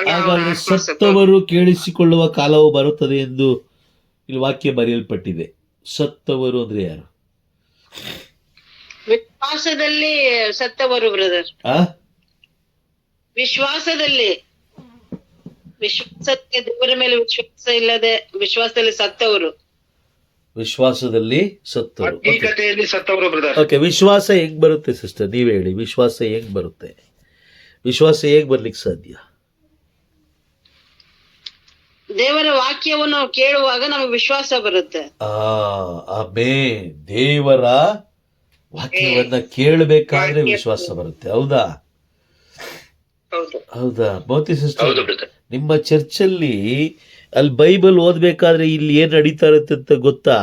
ಹಾಗಾದ್ರೆ ಸತ್ತವರು ಕೇಳಿಸಿಕೊಳ್ಳುವ ಕಾಲವು ಬರುತ್ತದೆ ಎಂದು ಇಲ್ಲಿ ವಾಕ್ಯ ಬರೆಯಲ್ಪಟ್ಟಿದೆ. ಸತ್ತವರು ಅಂದ್ರೆ ಯಾರು? ವಿಶ್ವಾಸದಲ್ಲಿ ಸತ್ತವರು ಬ್ರದರ್. ವಿಶ್ವಾಸದಲ್ಲಿ ದೇವರ ಮೇಲೆ ವಿಶ್ವಾಸ ಇಲ್ಲದೆ ವಿಶ್ವಾಸದಲ್ಲಿ ಸತ್ತವರು. ವಿಶ್ವಾಸದಲ್ಲಿ ಸತ್ತವರು. ಸತ್ತವರು ಬ್ರದರ್. ಓಕೆ, ವಿಶ್ವಾಸ ಹೆಂಗ್ ಬರುತ್ತೆ ಸಿಸ್ಟರ್? ನೀವ್ ಹೇಳಿ, ವಿಶ್ವಾಸ ಹೆಂಗ್ ಬರುತ್ತೆ? ವಿಶ್ವಾಸ ಹೇಗ್ ಬರ್ಲಿಕ್ಕೆ ಸಾಧ್ಯ? ದೇವರ ವಾಕ್ಯವನ್ನು ಕೇಳುವಾಗ ನಮಗೆ ವಿಶ್ವಾಸ ಬರುತ್ತೆ. ಆಮೆನ್. ದೇವರ ವಾಕ್ಯವನ್ನ ಕೇಳಬೇಕಾದ್ರೆ ವಿಶ್ವಾಸ ಬರುತ್ತೆ. ಹೌದಾ? ಹೌದಾ ಮೋತಿ ಸಿಸ್ಟರ್? ನಿಮ್ಮ ಚರ್ಚಲ್ಲಿ ಅಲ್ಲಿ ಬೈಬಲ್ ಓದ್ಬೇಕಾದ್ರೆ ಇಲ್ಲಿ ಏನ್ ನಡೀತಾ ಇರುತ್ತೆ ಅಂತ ಗೊತ್ತಾ?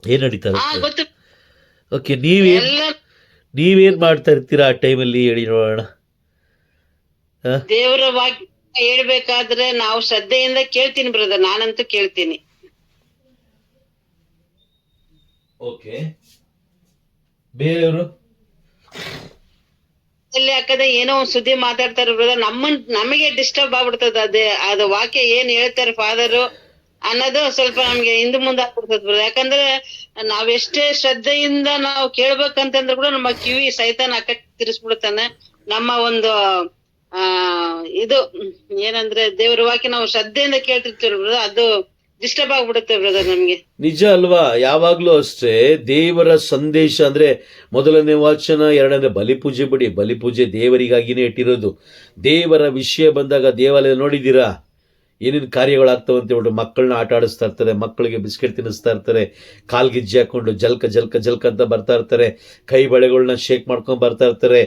ಏನ್ ನಡೀತಾ ಇರುತ್ತೆ? ಓಕೆ, ನೀವೇನ್ ಮಾಡ್ತಾ ಇರ್ತೀರಾ ಆ ಟೈಮಲ್ಲಿ? ಹೇಳಿ ನೋಡೋಣ. ದೇವರ ವಾಕ್ಯ ಹೇಳ್ಬೇಕಾದ್ರೆ ನಾವು ಶ್ರದ್ಧೆಯಿಂದ ಕೇಳ್ತೀನಿ ಬ್ರದರ್. ನಾನಂತೂ ಕೇಳ್ತೀನಿ. ಓಕೆ, ಬೇರೆಯವರು ಅಲ್ಲಿ ಯಾಕಂದ್ರೆ ಏನೋ ಒಂದ್ ಸುದ್ದಿ ಮಾತಾಡ್ತಾರೆ ಬ್ರದರ್, ನಮಗೆ ಡಿಸ್ಟರ್ಬ್ ಆಗ್ಬಿಡ್ತದ. ಅದು ವಾಕ್ಯ ಏನ್ ಹೇಳ್ತಾರೆ ಫಾದರ್ ಅನ್ನೋದು ಸ್ವಲ್ಪ ನಮ್ಗೆ ಹಿಂದ್ ಮುಂದೆ ಆಗ್ಬಿಡ್ತದ ಬ್ರದರ್. ಯಾಕಂದ್ರೆ ನಾವೆಷ್ಟೇ ಶ್ರದ್ಧೆಯಿಂದ ನಾವು ಕೇಳ್ಬೇಕಂತಂದ್ರೆ ಕೂಡ ನಮ್ಮ ಕಿವಿ ಸೈತಾನ ತಿರ್ಸ್ಬಿಡ್ತಾನೆ. ನಮ್ಮ ಒಂದು ಇದು ಏನಂದ್ರೆ ದೇವ್ರ ವಾಕ್ಯ ನಾವು ಶ್ರದ್ಧೆಯಿಂದ ಕೇಳ್ತಿರ್ತೀವಿ ಬ್ರದರ್, ಅದು ಡಿಸ್ಟರ್ಬ್ ಆಗ್ಬಿಡುತ್ತೆ ಬ್ರದರ್ ನಮ್ಗೆ. ನಿಜ ಅಲ್ವಾ? ಯಾವಾಗ್ಲೂ ಅಷ್ಟೇ ದೇವರ ಸಂದೇಶ ಅಂದ್ರೆ ಮೊದಲನೇ ವಾಚನ, ಎರಡನೇ ಬಲಿಪೂಜೆ ಬಿಡಿ. ಬಲಿಪೂಜೆ ದೇವರಿಗಾಗಿನೇ ಇಟ್ಟಿರೋದು. ದೇವರ ವಿಷಯ ಬಂದಾಗ ದೇವಾಲಯ ನೋಡಿದ್ದೀರಾ ಏನೇನು ಕಾರ್ಯಗಳಾಗ್ತವಂತ ಹೇಳ್ಬಿಟ್ಟು ಮಕ್ಕಳನ್ನ ಆಟ ಆಡಿಸ್ತಾ ಇರ್ತಾರೆ, ಮಕ್ಕಳಿಗೆ ಬಿಸ್ಕೆಟ್ ತಿನ್ನಿಸ್ತಾ ಇರ್ತಾರೆ, ಕಾಲ್ಗಿಜ್ಜೆ ಹಾಕೊಂಡು ಜಲ್ಕ ಜಲ್ಕ ಜಲ್ಕ ಅಂತ ಬರ್ತಾ ಇರ್ತಾರೆ, ಕೈ ಬಳೆಗಳನ್ನ ಶೇಕ್ ಮಾಡ್ಕೊಂಡ್ ಬರ್ತಾ ಇರ್ತಾರೆ,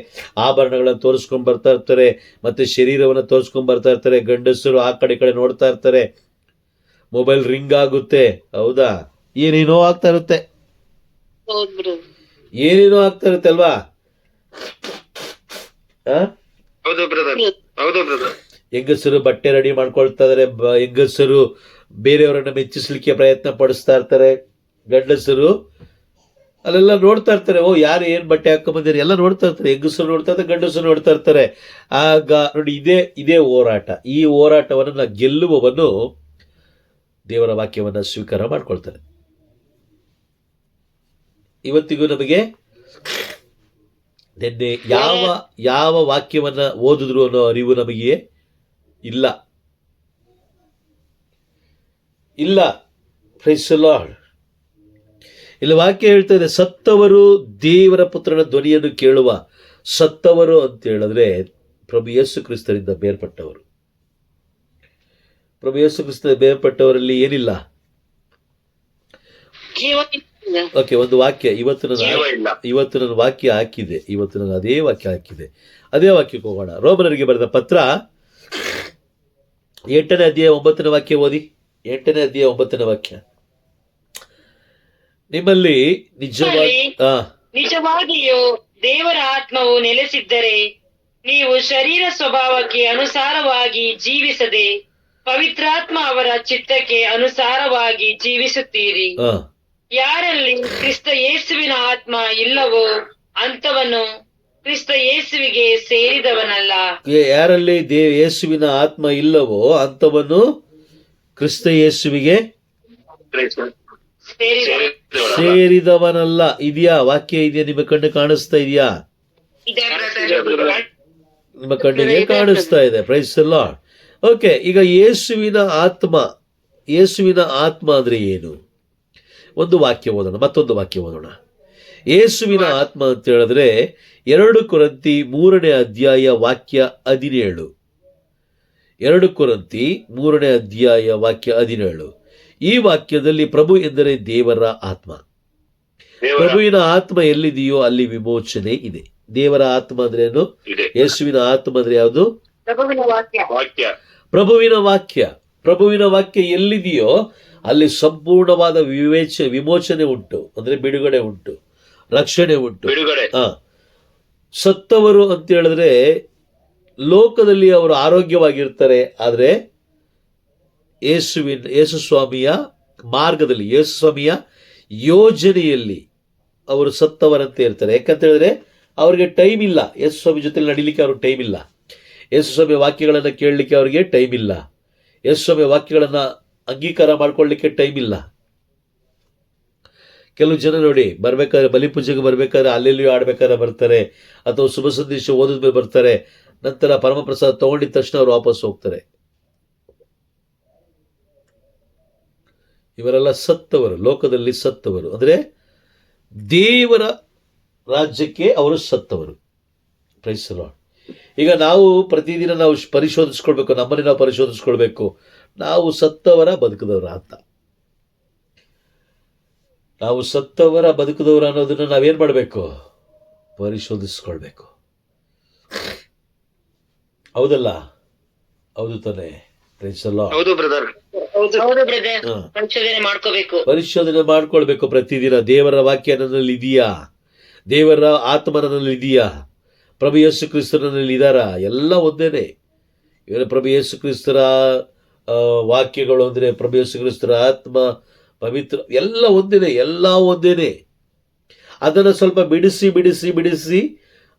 ಆಭರಣಗಳನ್ನ ತೋರಿಸ್ಕೊಂಡ್ ಬರ್ತಾ ಇರ್ತಾರೆ, ಮತ್ತೆ ಶರೀರವನ್ನ ತೋರಿಸ್ಕೊಂಡ್ ಬರ್ತಾ ಇರ್ತಾರೆ. ಗಂಡಸರು ಆ ಕಡೆ ಕಡೆ ನೋಡ್ತಾ ಇರ್ತಾರೆ, ಮೊಬೈಲ್ ರಿಂಗ್ ಆಗುತ್ತೆ. ಹೌದಾ? ಏನೇನೋ ಆಗ್ತಾ ಇರುತ್ತೆ, ಏನೇನೋ ಆಗ್ತಾ ಇರುತ್ತೆ ಅಲ್ವಾ? ಹೆಂಗಸರು ಬಟ್ಟೆ ರೆಡಿ ಮಾಡ್ಕೊಳ್ತಾ ಇದಾರೆ, ಹೆಂಗಸರು ಬೇರೆಯವರನ್ನ ಮೆಚ್ಚಿಸ್ಲಿಕ್ಕೆ ಪ್ರಯತ್ನ ಪಡಿಸ್ತಾ ಇರ್ತಾರೆ, ಗಂಡಸರು ಅಲ್ಲೆಲ್ಲ ನೋಡ್ತಾ ಇರ್ತಾರೆ. ಓ, ಯಾರು ಏನ್ ಬಟ್ಟೆ ಹಾಕೊಂಬಂದಿರಿ ಎಲ್ಲ ನೋಡ್ತಾ ಇರ್ತಾರೆ. ಹೆಂಗಸರು ನೋಡ್ತಾ ಇರ್ತಾರೆ, ಗಂಡಸರು ನೋಡ್ತಾ ಇರ್ತಾರೆ. ಆಗ ನೋಡಿ, ಇದೇ ಹೋರಾಟ. ಈ ಹೋರಾಟವನ್ನು ಗೆಲ್ಲುವವನು ದೇವರ ವಾಕ್ಯವನ್ನ ಸ್ವೀಕಾರ ಮಾಡ್ಕೊಳ್ತಾರೆ. ಇವತ್ತಿಗೂ ನಮಗೆ ನಿನ್ನೆ ಯಾವ ವಾಕ್ಯವನ್ನ ಓದಿದ್ರು ಅನ್ನೋ ಅರಿವು ನಮಗೆ ಇಲ್ಲ. ಇಲ್ಲ. Praise the lord. ಇಲ್ಲಿ ವಾಕ್ಯ ಹೇಳ್ತಾ ಇದೆ, ಸತ್ತವರು ದೇವರ ಪುತ್ರನ ಧ್ವನಿಯನ್ನು ಕೇಳುವ. ಸತ್ತವರು ಅಂತ ಹೇಳಿದ್ರೆ ಪ್ರಭು ಯೇಸು ಕ್ರಿಸ್ತರಿಂದ ಬೇರ್ಪಟ್ಟವರು. ಪ್ರಭು ಯೇಸು ಕ್ರಿಸ್ತರಿಂದ ಬೇರ್ಪಟ್ಟವರಲ್ಲಿ ಏನಿಲ್ಲ. ಜೀವ ಇಲ್ಲ. ಓಕೆ, ಒಂದು ವಾಕ್ಯ ಇವತ್ತು ಜೀವ ಇಲ್ಲ. ನನ್ನ ವಾಕ್ಯ ಹಾಕಿದೆ. ಇವತ್ತು ನಾನು ಅದೇ ವಾಕ್ಯ ಹಾಕಿದೆ. ಅದೇ ವಾಕ್ಯಕ್ಕೆ ಹೋಗೋಣ. ರೋಮನರಿಗೆ ಬರೆದ ಪತ್ರ 8ನೇ ಅಧ್ಯಾಯ 9ನೇ ವಾಕ್ಯ ಓದಿ. 8ನೇ ಅಧ್ಯಾಯ 9ನೇ ವಾಕ್ಯ. ನಿಮ್ಮಲ್ಲಿ ನಿಜವಾಗಿಯೂ ದೇವರ ಆತ್ಮವು ನೆಲೆಸಿದ್ದರೆ ನೀವು ಶರೀರ ಸ್ವಭಾವಕ್ಕೆ ಅನುಸಾರವಾಗಿ ಜೀವಿಸದೆ ಪವಿತ್ರಾತ್ಮ ಅವರ ಚಿತ್ತಕ್ಕೆ ಅನುಸಾರವಾಗಿ ಜೀವಿಸುತ್ತೀರಿ. ಯಾರಲ್ಲಿ ಕ್ರಿಸ್ತ ಯೇಸುವಿನ ಆತ್ಮ ಇಲ್ಲವೋ ಅಂಥವನು ಕ್ರಿಸ್ತ ಯೇಸುವಿಗೆ ಸೇರಿದವನಲ್ಲ. ಯಾರಲ್ಲಿ ಯೇಸುವಿನ ಆತ್ಮ ಇಲ್ಲವೋ ಅಂಥವನು ಕ್ರಿಸ್ತ ಯೇಸುವಿಗೆ ಸೇರಿದವನಲ್ಲ. ಇದೆಯಾ? ವಾಕ್ಯ ಇದೆಯಾ? ನಿಮ್ಮ ಕಣ್ಣು ಕಾಣಿಸ್ತಾ ಇದೆಯಾ? ನಿಮ್ಮ ಕಣ್ಣಿಗೆ ಕಾಣಿಸ್ತಾ ಇದೆ. Price the lord. ಓಕೆ, ಈಗ ಯೇಸುವಿನ ಆತ್ಮ ಅಂದ್ರೆ ಏನು? ಒಂದು ವಾಕ್ಯ ಓದೋಣ, ಮತ್ತೊಂದು ವಾಕ್ಯ ಓದೋಣ. ಯೇಸುವಿನ ಆತ್ಮ ಅಂತ ಹೇಳಿದ್ರೆ 2 ಕೊರಿಂಥಿ 3ನೇ ಅಧ್ಯಾಯ ವಾಕ್ಯ 17. 2 ಕೊರಿಂಥಿ 3ನೇ ಅಧ್ಯಾಯ ವಾಕ್ಯ 17. ಈ ವಾಕ್ಯದಲ್ಲಿ ಪ್ರಭು ಎಂದರೆ ದೇವರ ಆತ್ಮ. ಪ್ರಭುವಿನ ಆತ್ಮ ಎಲ್ಲಿದೆಯೋ ಅಲ್ಲಿ ವಿಮೋಚನೆ ಇದೆ. ದೇವರ ಆತ್ಮ ಅಂದ್ರೆ ಏನು? ಯೇಸುವಿನ ಆತ್ಮ ಅಂದ್ರೆ ಯಾವುದು? ಪ್ರಭುವಿನ ವಾಕ್ಯ ಎಲ್ಲಿದೆಯೋ ಅಲ್ಲಿ ಸಂಪೂರ್ಣವಾದ ವಿಮೋಚನೆ ಉಂಟು, ಅಂದ್ರೆ ಬಿಡುಗಡೆ ಉಂಟು, ರಕ್ಷಣೆ ಉಂಟು. ಸತ್ತವರು ಅಂತ ಹೇಳಿದ್ರೆ ಲೋಕದಲ್ಲಿ ಅವರು ಆರೋಗ್ಯವಾಗಿರ್ತಾರೆ, ಆದರೆ ಯೇಸು ಸ್ವಾಮಿಯ ಮಾರ್ಗದಲ್ಲಿ, ಯೇಸು ಸ್ವಾಮಿಯ ಯೋಜನೆಯಲ್ಲಿ ಅವರು ಸತ್ತವರಂತೆ ಇರ್ತಾರೆ. ಯಾಕಂತ ಹೇಳಿದ್ರೆ ಅವ್ರಿಗೆ ಟೈಮ್ ಇಲ್ಲ. ಯೇಸು ಸ್ವಾಮಿ ಜೊತೆ ನಡಿಲಿಕ್ಕೆ ಅವ್ರಿಗೆ ಟೈಮ್ ಇಲ್ಲ. ಯೇಸು ಸ್ವಾಮಿ ವಾಕ್ಯಗಳನ್ನು ಕೇಳಲಿಕ್ಕೆ ಅವರಿಗೆ ಟೈಮ್ ಇಲ್ಲ. ಯೇಸು ಸ್ವಾಮಿ ವಾಕ್ಯಗಳನ್ನು ಅಂಗೀಕಾರ ಮಾಡ್ಕೊಳ್ಳಿಕ್ಕೆ ಟೈಮ್ ಇಲ್ಲ. ಕೆಲವು ಜನ ನೋಡಿ, ಬರ್ಬೇಕಾದ್ರೆ ಬಲಿಪೂಜೆಗೆ ಬರ್ಬೇಕಾದ್ರೆ ಅಲ್ಲೆಲ್ಲಿಯೂ ಆಡ್ಬೇಕಾದ್ರೆ ಬರ್ತಾರೆ, ಅಥವಾ ಶುಭ ಸಂದೇಶ ಓದಿದ್ಮೇಲೆ ಬರ್ತಾರೆ, ನಂತರ ಪರಮಪ್ರಸಾದ ತಗೊಂಡಿದ ತಕ್ಷಣ ಅವರು ವಾಪಸ್ ಹೋಗ್ತಾರೆ. ಇವರೆಲ್ಲ ಸತ್ತವರು, ಲೋಕದಲ್ಲಿ ಸತ್ತವರು, ಅಂದ್ರೆ ದೇವರ ರಾಜ್ಯಕ್ಕೆ ಅವರು ಸತ್ತವರು. Praise the lord. ಈಗ ನಾವು ಪ್ರತಿದಿನ ನಾವು ಪರಿಶೋಧಿಸ್ಕೊಳ್ಬೇಕು, ನಮ್ಮನ್ನೇ ನಾವು ಪರಿಶೋಧಿಸ್ಕೊಳ್ಬೇಕು, ನಾವು ಸತ್ತವರ ಬದುಕದವರ ಅಂತ. ನಾವು ಸತ್ತವರ ಬದುಕದವರ ಅನ್ನೋದನ್ನ ನಾವೇನ್ ಮಾಡಬೇಕು? ಪರಿಶೋಧಿಸ್ಕೊಳ್ಬೇಕು. ಹೌದಲ್ಲ? ಹೌದು ತಾನೆ? ಪರಿಶೋಧನೆ ಮಾಡ್ಕೊಳ್ಬೇಕು ಪ್ರತಿದಿನ. ದೇವರ ವಾಕ್ಯ ನನ್ನಲ್ಲಿ ಇದೆಯಾ? ದೇವರ ಆತ್ಮ ನನ್ನಲ್ಲಿ ಇದೆಯಾ? ಪ್ರಭು ಯೇಸು ಕ್ರಿಸ್ತನಲ್ಲಿ ಇದಾರ? ಎಲ್ಲ ಒಂದೇನೆ. ಇವರ ಪ್ರಭು ಯೇಸು ಕ್ರಿಸ್ತರ ವಾಕ್ಯಗಳು ಅಂದ್ರೆ ಪ್ರಭು ಯೇಸು ಕ್ರಿಸ್ತರ ಆತ್ಮ, ಪವಿತ್ರ, ಎಲ್ಲ ಒಂದೇನೆ. ಅದನ್ನು ಸ್ವಲ್ಪ ಬಿಡಿಸಿ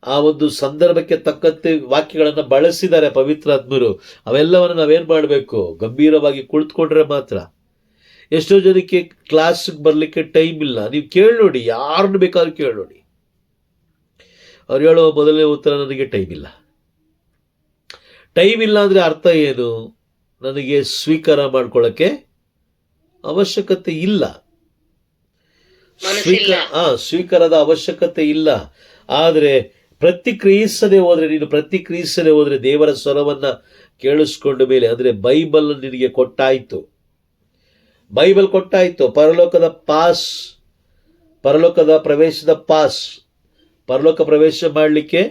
ಆ ಒಂದು ಸಂದರ್ಭಕ್ಕೆ ತಕ್ಕಂತೆ ವಾಕ್ಯಗಳನ್ನು ಬಳಸಿದ್ದಾರೆ ಪವಿತ್ರಾತ್ಮರು. ಅವೆಲ್ಲವನ್ನು ನಾವೇನ್ ಮಾಡಬೇಕು? ಗಂಭೀರವಾಗಿ ಕುಳಿತುಕೊಂಡ್ರೆ ಮಾತ್ರ. ಎಷ್ಟೋ ಜನಕ್ಕೆ ಕ್ಲಾಸ್ಗೆ ಬರ್ಲಿಕ್ಕೆ ಟೈಮ್ ಇಲ್ಲ. ನೀವು ಕೇಳಿ ನೋಡಿ, ಯಾರನ್ನು ಬೇಕಾದ್ರೂ ಕೇಳಿ ನೋಡಿ, ಅವ್ರು ಹೇಳೋ ಮೊದಲನೇ ಉತ್ತರ ನನಗೆ ಟೈಮ್ ಇಲ್ಲ. ಟೈಮ್ ಇಲ್ಲ ಅಂದ್ರೆ ಅರ್ಥ ಏನು? ನನಗೆ ಸ್ವೀಕಾರ ಮಾಡ್ಕೊಳ್ಳೋಕ್ಕೆ ಅವಶ್ಯಕತೆ ಇಲ್ಲ, ಸ್ವೀಕಾರದ ಅವಶ್ಯಕತೆ ಇಲ್ಲ. ಆದರೆ ಪ್ರತಿಕ್ರಿಯಿಸದೆ ಹೋದ್ರೆ ದೇವರ ಸ್ವರವನ್ನ ಕೇಳಿಸ್ಕೊಂಡ ಮೇಲೆ, ಅಂದ್ರೆ ಬೈಬಲ್ ನಿನಗೆ ಕೊಟ್ಟಾಯ್ತು, ಬೈಬಲ್ ಕೊಟ್ಟಾಯ್ತು, ಪರಲೋಕದ ಪ್ರವೇಶದ ಪಾಸ್, ಪರಲೋಕ ಪ್ರವೇಶ ಮಾಡಲಿಕ್ಕೆ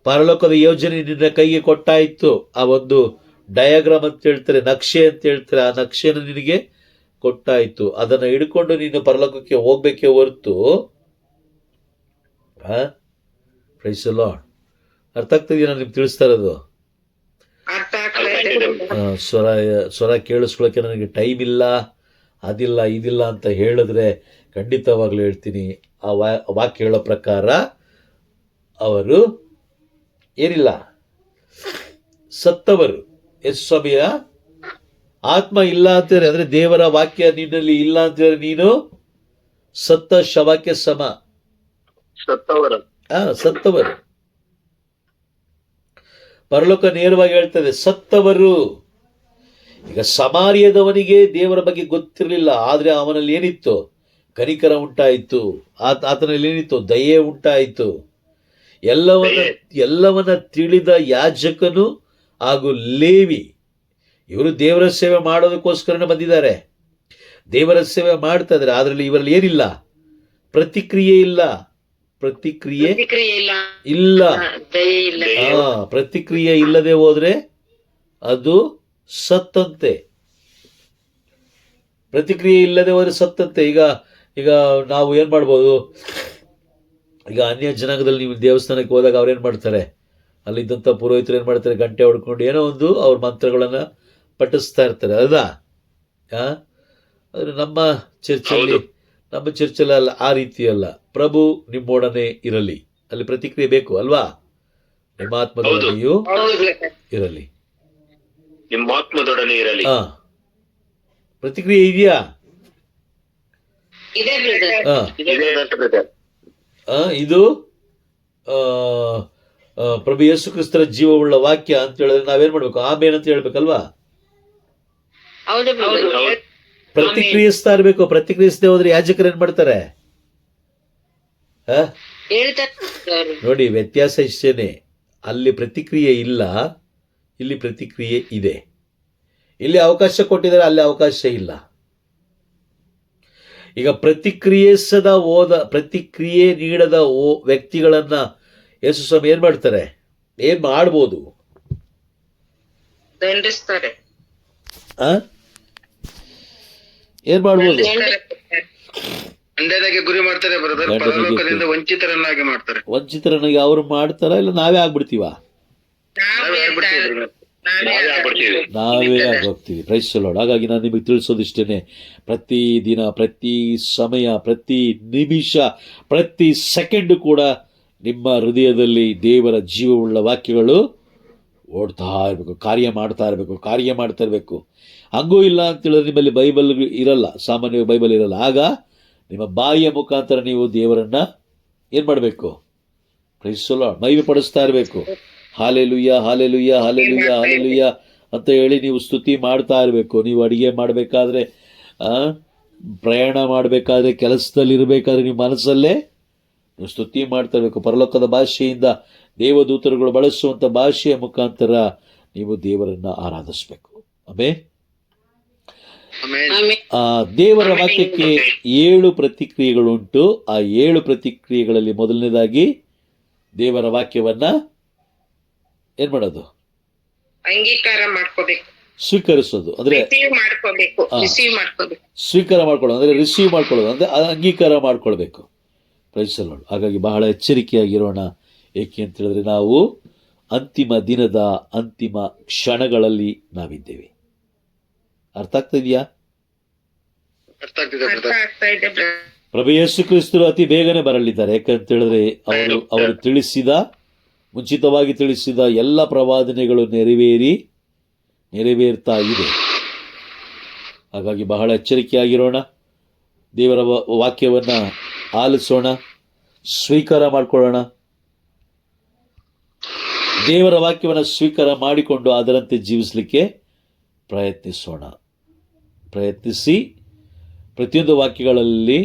ಪರಲೋಕದ ಯೋಜನೆ ನಿನ್ನ ಕೈಗೆ ಕೊಟ್ಟಾಯ್ತು. ಆ ಒಂದು ಡಯಾಗ್ರಾಮ್ ಅಂತ ಹೇಳ್ತಾರೆ, ನಕ್ಷೆ ಅಂತ ಹೇಳ್ತಾರೆ, ಆ ನಕ್ಷೆನ ನಿನಗೆ ಕೊಟ್ಟಾಯ್ತು. ಅದನ್ನ ಹಿಡ್ಕೊಂಡು ನೀನು ಪರಲೋಕಕ್ಕೆ ಹೋಗ್ಬೇಕೇ ಹೊರತು, ಪ್ರೈಸ್ ದಿ ಲಾರ್ಡ್. ಅರ್ಥ ಆಗ್ತದೆಯಾ? ನಾನು ನಿಮ್ಗೆ ತಿಳಿಸ್ತಾ ಇರೋದು. ಸ್ವರ ಕೇಳಿಸ್ಕೊಳಕ್ಕೆ ನನಗೆ ಟೈಮ್ ಇಲ್ಲ, ಅದಿಲ್ಲ ಇದಿಲ್ಲ ಅಂತ ಹೇಳಿದ್ರೆ ಖಂಡಿತವಾಗ್ಲೂ ಹೇಳ್ತೀನಿ, ಆ ವಾಕ್ಯ ಹೇಳೋ ಪ್ರಕಾರ ಅವರು ಏನಿಲ್ಲ, ಸತ್ತವರು. ಯೇಸು ಸ್ವಾಮಿಯ ಆತ್ಮ ಇಲ್ಲ ಅಂತೇಳಿ, ಅಂದ್ರೆ ದೇವರ ವಾಕ್ಯ ನಿನ್ನಲ್ಲಿ ಇಲ್ಲ ಅಂತೇಳಿ ನೀನು ಸತ್ತ ಶವಕ್ಕೆ ಸಮ. ಸತ್ತವರು. ಪರಲೋಕ ನೇರವಾಗಿ ಹೇಳ್ತದೆ, ಸತ್ತವರು ಈಗ ಸಮಾರ್ಯದವನಿಗೆ ದೇವರ ಬಗ್ಗೆ ಗೊತ್ತಿರಲಿಲ್ಲ, ಆದರೆ ಅವನಲ್ಲಿ ಏನಿತ್ತು? ಕನಿಕರ ಉಂಟಾಯಿತು. ಆತನಲ್ಲಿ ಏನಿತ್ತು? ದಯೆ ಉಂಟಾಯಿತು. ಎಲ್ಲವನ್ನ ತಿಳಿದ ಯಾಜಕನು ಹಾಗೂ ಲೇವಿ ಇವರು ದೇವರ ಸೇವೆ ಮಾಡೋದಕ್ಕೋಸ್ಕರನೇ ಬಂದಿದ್ದಾರೆ, ದೇವರ ಸೇವೆ ಮಾಡ್ತಾ ಇದ್ದಾರೆ. ಅದರಲ್ಲಿ ಇವರಲ್ಲಿ ಏನಿಲ್ಲ? ಪ್ರತಿಕ್ರಿಯೆ ಇಲ್ಲ. ಪ್ರತಿಕ್ರಿಯೆ ಇಲ್ಲ. ಪ್ರತಿಕ್ರಿಯೆ ಇಲ್ಲದೆ ಹೋದ್ರೆ ಅದು ಸತ್ತಂತೆ. ಪ್ರತಿಕ್ರಿಯೆ ಇಲ್ಲದೆ ಹೋದ್ರೆ ಸತ್ತಂತೆ. ಈಗ ನಾವು ಏನ್ ಮಾಡ್ಬೋದು? ಈಗ ಅನ್ಯ ಜನಾಂಗದಲ್ಲಿ ನೀವು ದೇವಸ್ಥಾನಕ್ಕೆ ಹೋದಾಗ ಅವ್ರೇನ್ ಮಾಡ್ತಾರೆ? ಅಲ್ಲಿದ್ದಂಥ ಪುರೋಹಿತರು ಏನ್ ಮಾಡ್ತಾರೆ? ಗಂಟೆ ಹೊಡ್ಕೊಂಡು ಏನೋ ಒಂದು ಅವ್ರ ಮಂತ್ರಗಳನ್ನ ಪಠಿಸ್ತಾ ಇರ್ತಾರೆ, ಹೌದಾ? ಆದ್ರೆ ನಮ್ಮ ಚರ್ಚಲ್ಲಿ ಅಲ್ಲ, ಆ ರೀತಿ ಅಲ್ಲ. ಪ್ರಭು ನಿಮ್ಮೊಡನೆ ಇರಲಿ, ಅಲ್ಲಿ ಪ್ರತಿಕ್ರಿಯೆ ಬೇಕು ಅಲ್ವಾ? ನಿಮ್ಮ ಆತ್ಮದೊಡನೆಯೂ ಇರಲಿ, ನಿಮ್ಮ ಆತ್ಮದೊಡನೆ ಇರಲಿ. ಪ್ರತಿಕ್ರಿಯೆ ಇದೆಯಾ? ಇದು ಪ್ರಭು ಯೇಸು ಕ್ರಿಸ್ತರ ಜೀವವುಳ್ಳ ವಾಕ್ಯ ಅಂತ ಹೇಳಿದ್ರೆ ನಾವೇನ್ ಮಾಡ್ಬೇಕು? ಆಮೇನ್ ಅಂತ ಹೇಳ್ಬೇಕಲ್ವಾ? ಪ್ರತಿಕ್ರಿಯಿಸ್ತಾ ಇರ್ಬೇಕು. ಪ್ರತಿಕ್ರಿಯಿಸದೆ ಹೋದ್ರೆ ಯಾಜಕರು ಏನ್ ಮಾಡ್ತಾರೆ? ನೋಡಿ, ವ್ಯತ್ಯಾಸ ಇಷ್ಟೇನೆ. ಅಲ್ಲಿ ಪ್ರತಿಕ್ರಿಯೆ ಇಲ್ಲ, ಇಲ್ಲಿ ಪ್ರತಿಕ್ರಿಯೆ ಇದೆ. ಇಲ್ಲಿ ಅವಕಾಶ ಕೊಟ್ಟಿದ್ದಾರೆ, ಅಲ್ಲಿ ಅವಕಾಶ ಇಲ್ಲ. ಈಗ ಪ್ರತಿಕ್ರಿಯೆ ನೀಡದ ವ್ಯಕ್ತಿಗಳನ್ನ ಯೇಸು ಸ್ವಾಮಿ ಏನ್ ಮಾಡ್ತಾರೆ? ಏನ್ ಮಾಡ್ಬೋದು? ದಂಡಿಸ್ತಾರೆ. ಏನ್ ಮಾಡ್ಬೋದು? ಗುರಿ ಮಾಡ್ತಾರೆ, ಪರಲೋಕದಿಂದ ವಂಚಿತರನ್ನಾಗಿ ಮಾಡ್ತಾರೆ. ವಂಚಿತರನ್ನಾಗಿ ಅವ್ರು ಮಾಡ್ತಾರ, ಇಲ್ಲ ನಾವೇ ಆಗ್ಬಿಡ್ತೀವ? ನಾವೇ ಆಗೋಗ್ತೀವಿ. Price the lord. ಹಾಗಾಗಿ ನಾನು ನಿಮಗೆ ತಿಳಿಸೋದಿಷ್ಟೇನೆ, ಪ್ರತಿ ದಿನ, ಪ್ರತಿ ಸಮಯ, ಪ್ರತಿ ನಿಮಿಷ, ಪ್ರತಿ ಸೆಕೆಂಡ್ ಕೂಡ ನಿಮ್ಮ ಹೃದಯದಲ್ಲಿ ದೇವರ ಜೀವವುಳ್ಳ ವಾಕ್ಯಗಳು ಓಡ್ತಾ ಇರಬೇಕು, ಕಾರ್ಯ ಮಾಡ್ತಾ ಇರಬೇಕು. ಹಂಗೂ ಇಲ್ಲ ಅಂತ ಹೇಳಿದ್ರೆ ನಿಮ್ಮಲ್ಲಿ ಬೈಬಲ್ ಇರಲ್ಲ, ಸಾಮಾನ್ಯವಾಗಿ ಬೈಬಲ್ ಇರಲ್ಲ. ಆಗ ನಿಮ್ಮ ಬಾಯಿಯ ಮುಖಾಂತರ ನೀವು ದೇವರನ್ನ ಏನ್ ಮಾಡಬೇಕು? ಪ್ರೈಸ್ ದಿ ಲಾರ್ಡ್, ಮಹಿಮೆ ಪಡಿಸ್ತಾ ಇರಬೇಕು. ಹಾಲೆಲೂಯ, ಹಾಲೆಲೂಯ, ಹಾಲೆಲೂಯ, ಹಾಲೆಲೂಯ ಅಂತ ಹೇಳಿ ನೀವು ಸ್ತುತಿ ಮಾಡ್ತಾ ಇರಬೇಕು. ನೀವು ಅಡಿಗೆ ಮಾಡಬೇಕಾದ್ರೆ, ಪ್ರಯಾಣ ಮಾಡಬೇಕಾದ್ರೆ, ಕೆಲಸದಲ್ಲಿ ಇರಬೇಕಾದ್ರೆ ನಿಮ್ಮ ಮನಸ್ಸಲ್ಲೇ ನೀವು ಸ್ತುತಿ ಮಾಡ್ತಾ ಇರಬೇಕು. ಪರಲೋಕದ ಭಾಷೆಯಿಂದ, ದೇವದೂತರುಗಳು ಬಳಸುವಂಥ ಭಾಷೆಯ ಮುಖಾಂತರ ನೀವು ದೇವರನ್ನ ಆರಾಧಿಸಬೇಕು. ಆಮೆನ್. ದೇವರ ವಾಕ್ಯಕ್ಕೆ 7 ಪ್ರತಿಕ್ರಿಯೆಗಳುಂಟು. ಆ 7 ಪ್ರತಿಕ್ರಿಯೆಗಳಲ್ಲಿ ಮೊದಲನೇದಾಗಿ ದೇವರ ವಾಕ್ಯವನ್ನ ಏನ್ ಮಾಡೋದು? ಅಂಗೀಕಾರ ಮಾಡ್ಕೋಬೇಕು, ಸ್ವೀಕರಿಸೋದು. ಅಂದ್ರೆ ಸ್ವೀಕಾರ ಮಾಡ್ಕೊಳ್ಳೋದು ಅಂದ್ರೆ ರಿಸೀವ್ ಮಾಡ್ಕೊಳ್ಳೋದು ಅಂದ್ರೆ ಅಂಗೀಕಾರ ಮಾಡ್ಕೊಳ್ಬೇಕು. Praise the lord. ಹಾಗಾಗಿ ಬಹಳ ಎಚ್ಚರಿಕೆಯಾಗಿರೋಣ. ಏಕೆ ಅಂತ ಹೇಳಿದ್ರೆ ನಾವು ಅಂತಿಮ ದಿನದ ಅಂತಿಮ ಕ್ಷಣಗಳಲ್ಲಿ ನಾವಿದ್ದೇವೆ. ಅರ್ಥ ಆಗ್ತಾ ಇದೆಯಾ? ಪ್ರಭು ಯೇಸು ಕ್ರಿಸ್ತರು ಅತಿ ಬೇಗನೆ ಬರಲಿದ್ದಾರೆ. ಯಾಕಂತ ಹೇಳಿದ್ರೆ ಅವರು ಮುಂಚಿತವಾಗಿ ತಿಳಿಸಿದ ಎಲ್ಲ ಪ್ರವಾದನೆಗಳು ನೆರವೇರ್ತಾ ಇದೆ. ಹಾಗಾಗಿ ಬಹಳ ಎಚ್ಚರಿಕೆಯಾಗಿರೋಣ. ದೇವರ ವಾಕ್ಯವನ್ನ ಆಲಿಸೋಣ, ಸ್ವೀಕಾರ ಮಾಡಿಕೊಳ್ಳೋಣ. ದೇವರ ವಾಕ್ಯವನ್ನು ಸ್ವೀಕಾರ ಮಾಡಿಕೊಂಡು ಅದರಂತೆ ಜೀವಿಸಲಿಕ್ಕೆ ಪ್ರಯತ್ನಿಸಿ ಪ್ರತಿಯೊಂದು ವಾಕ್ಯಗಳಲ್ಲಿ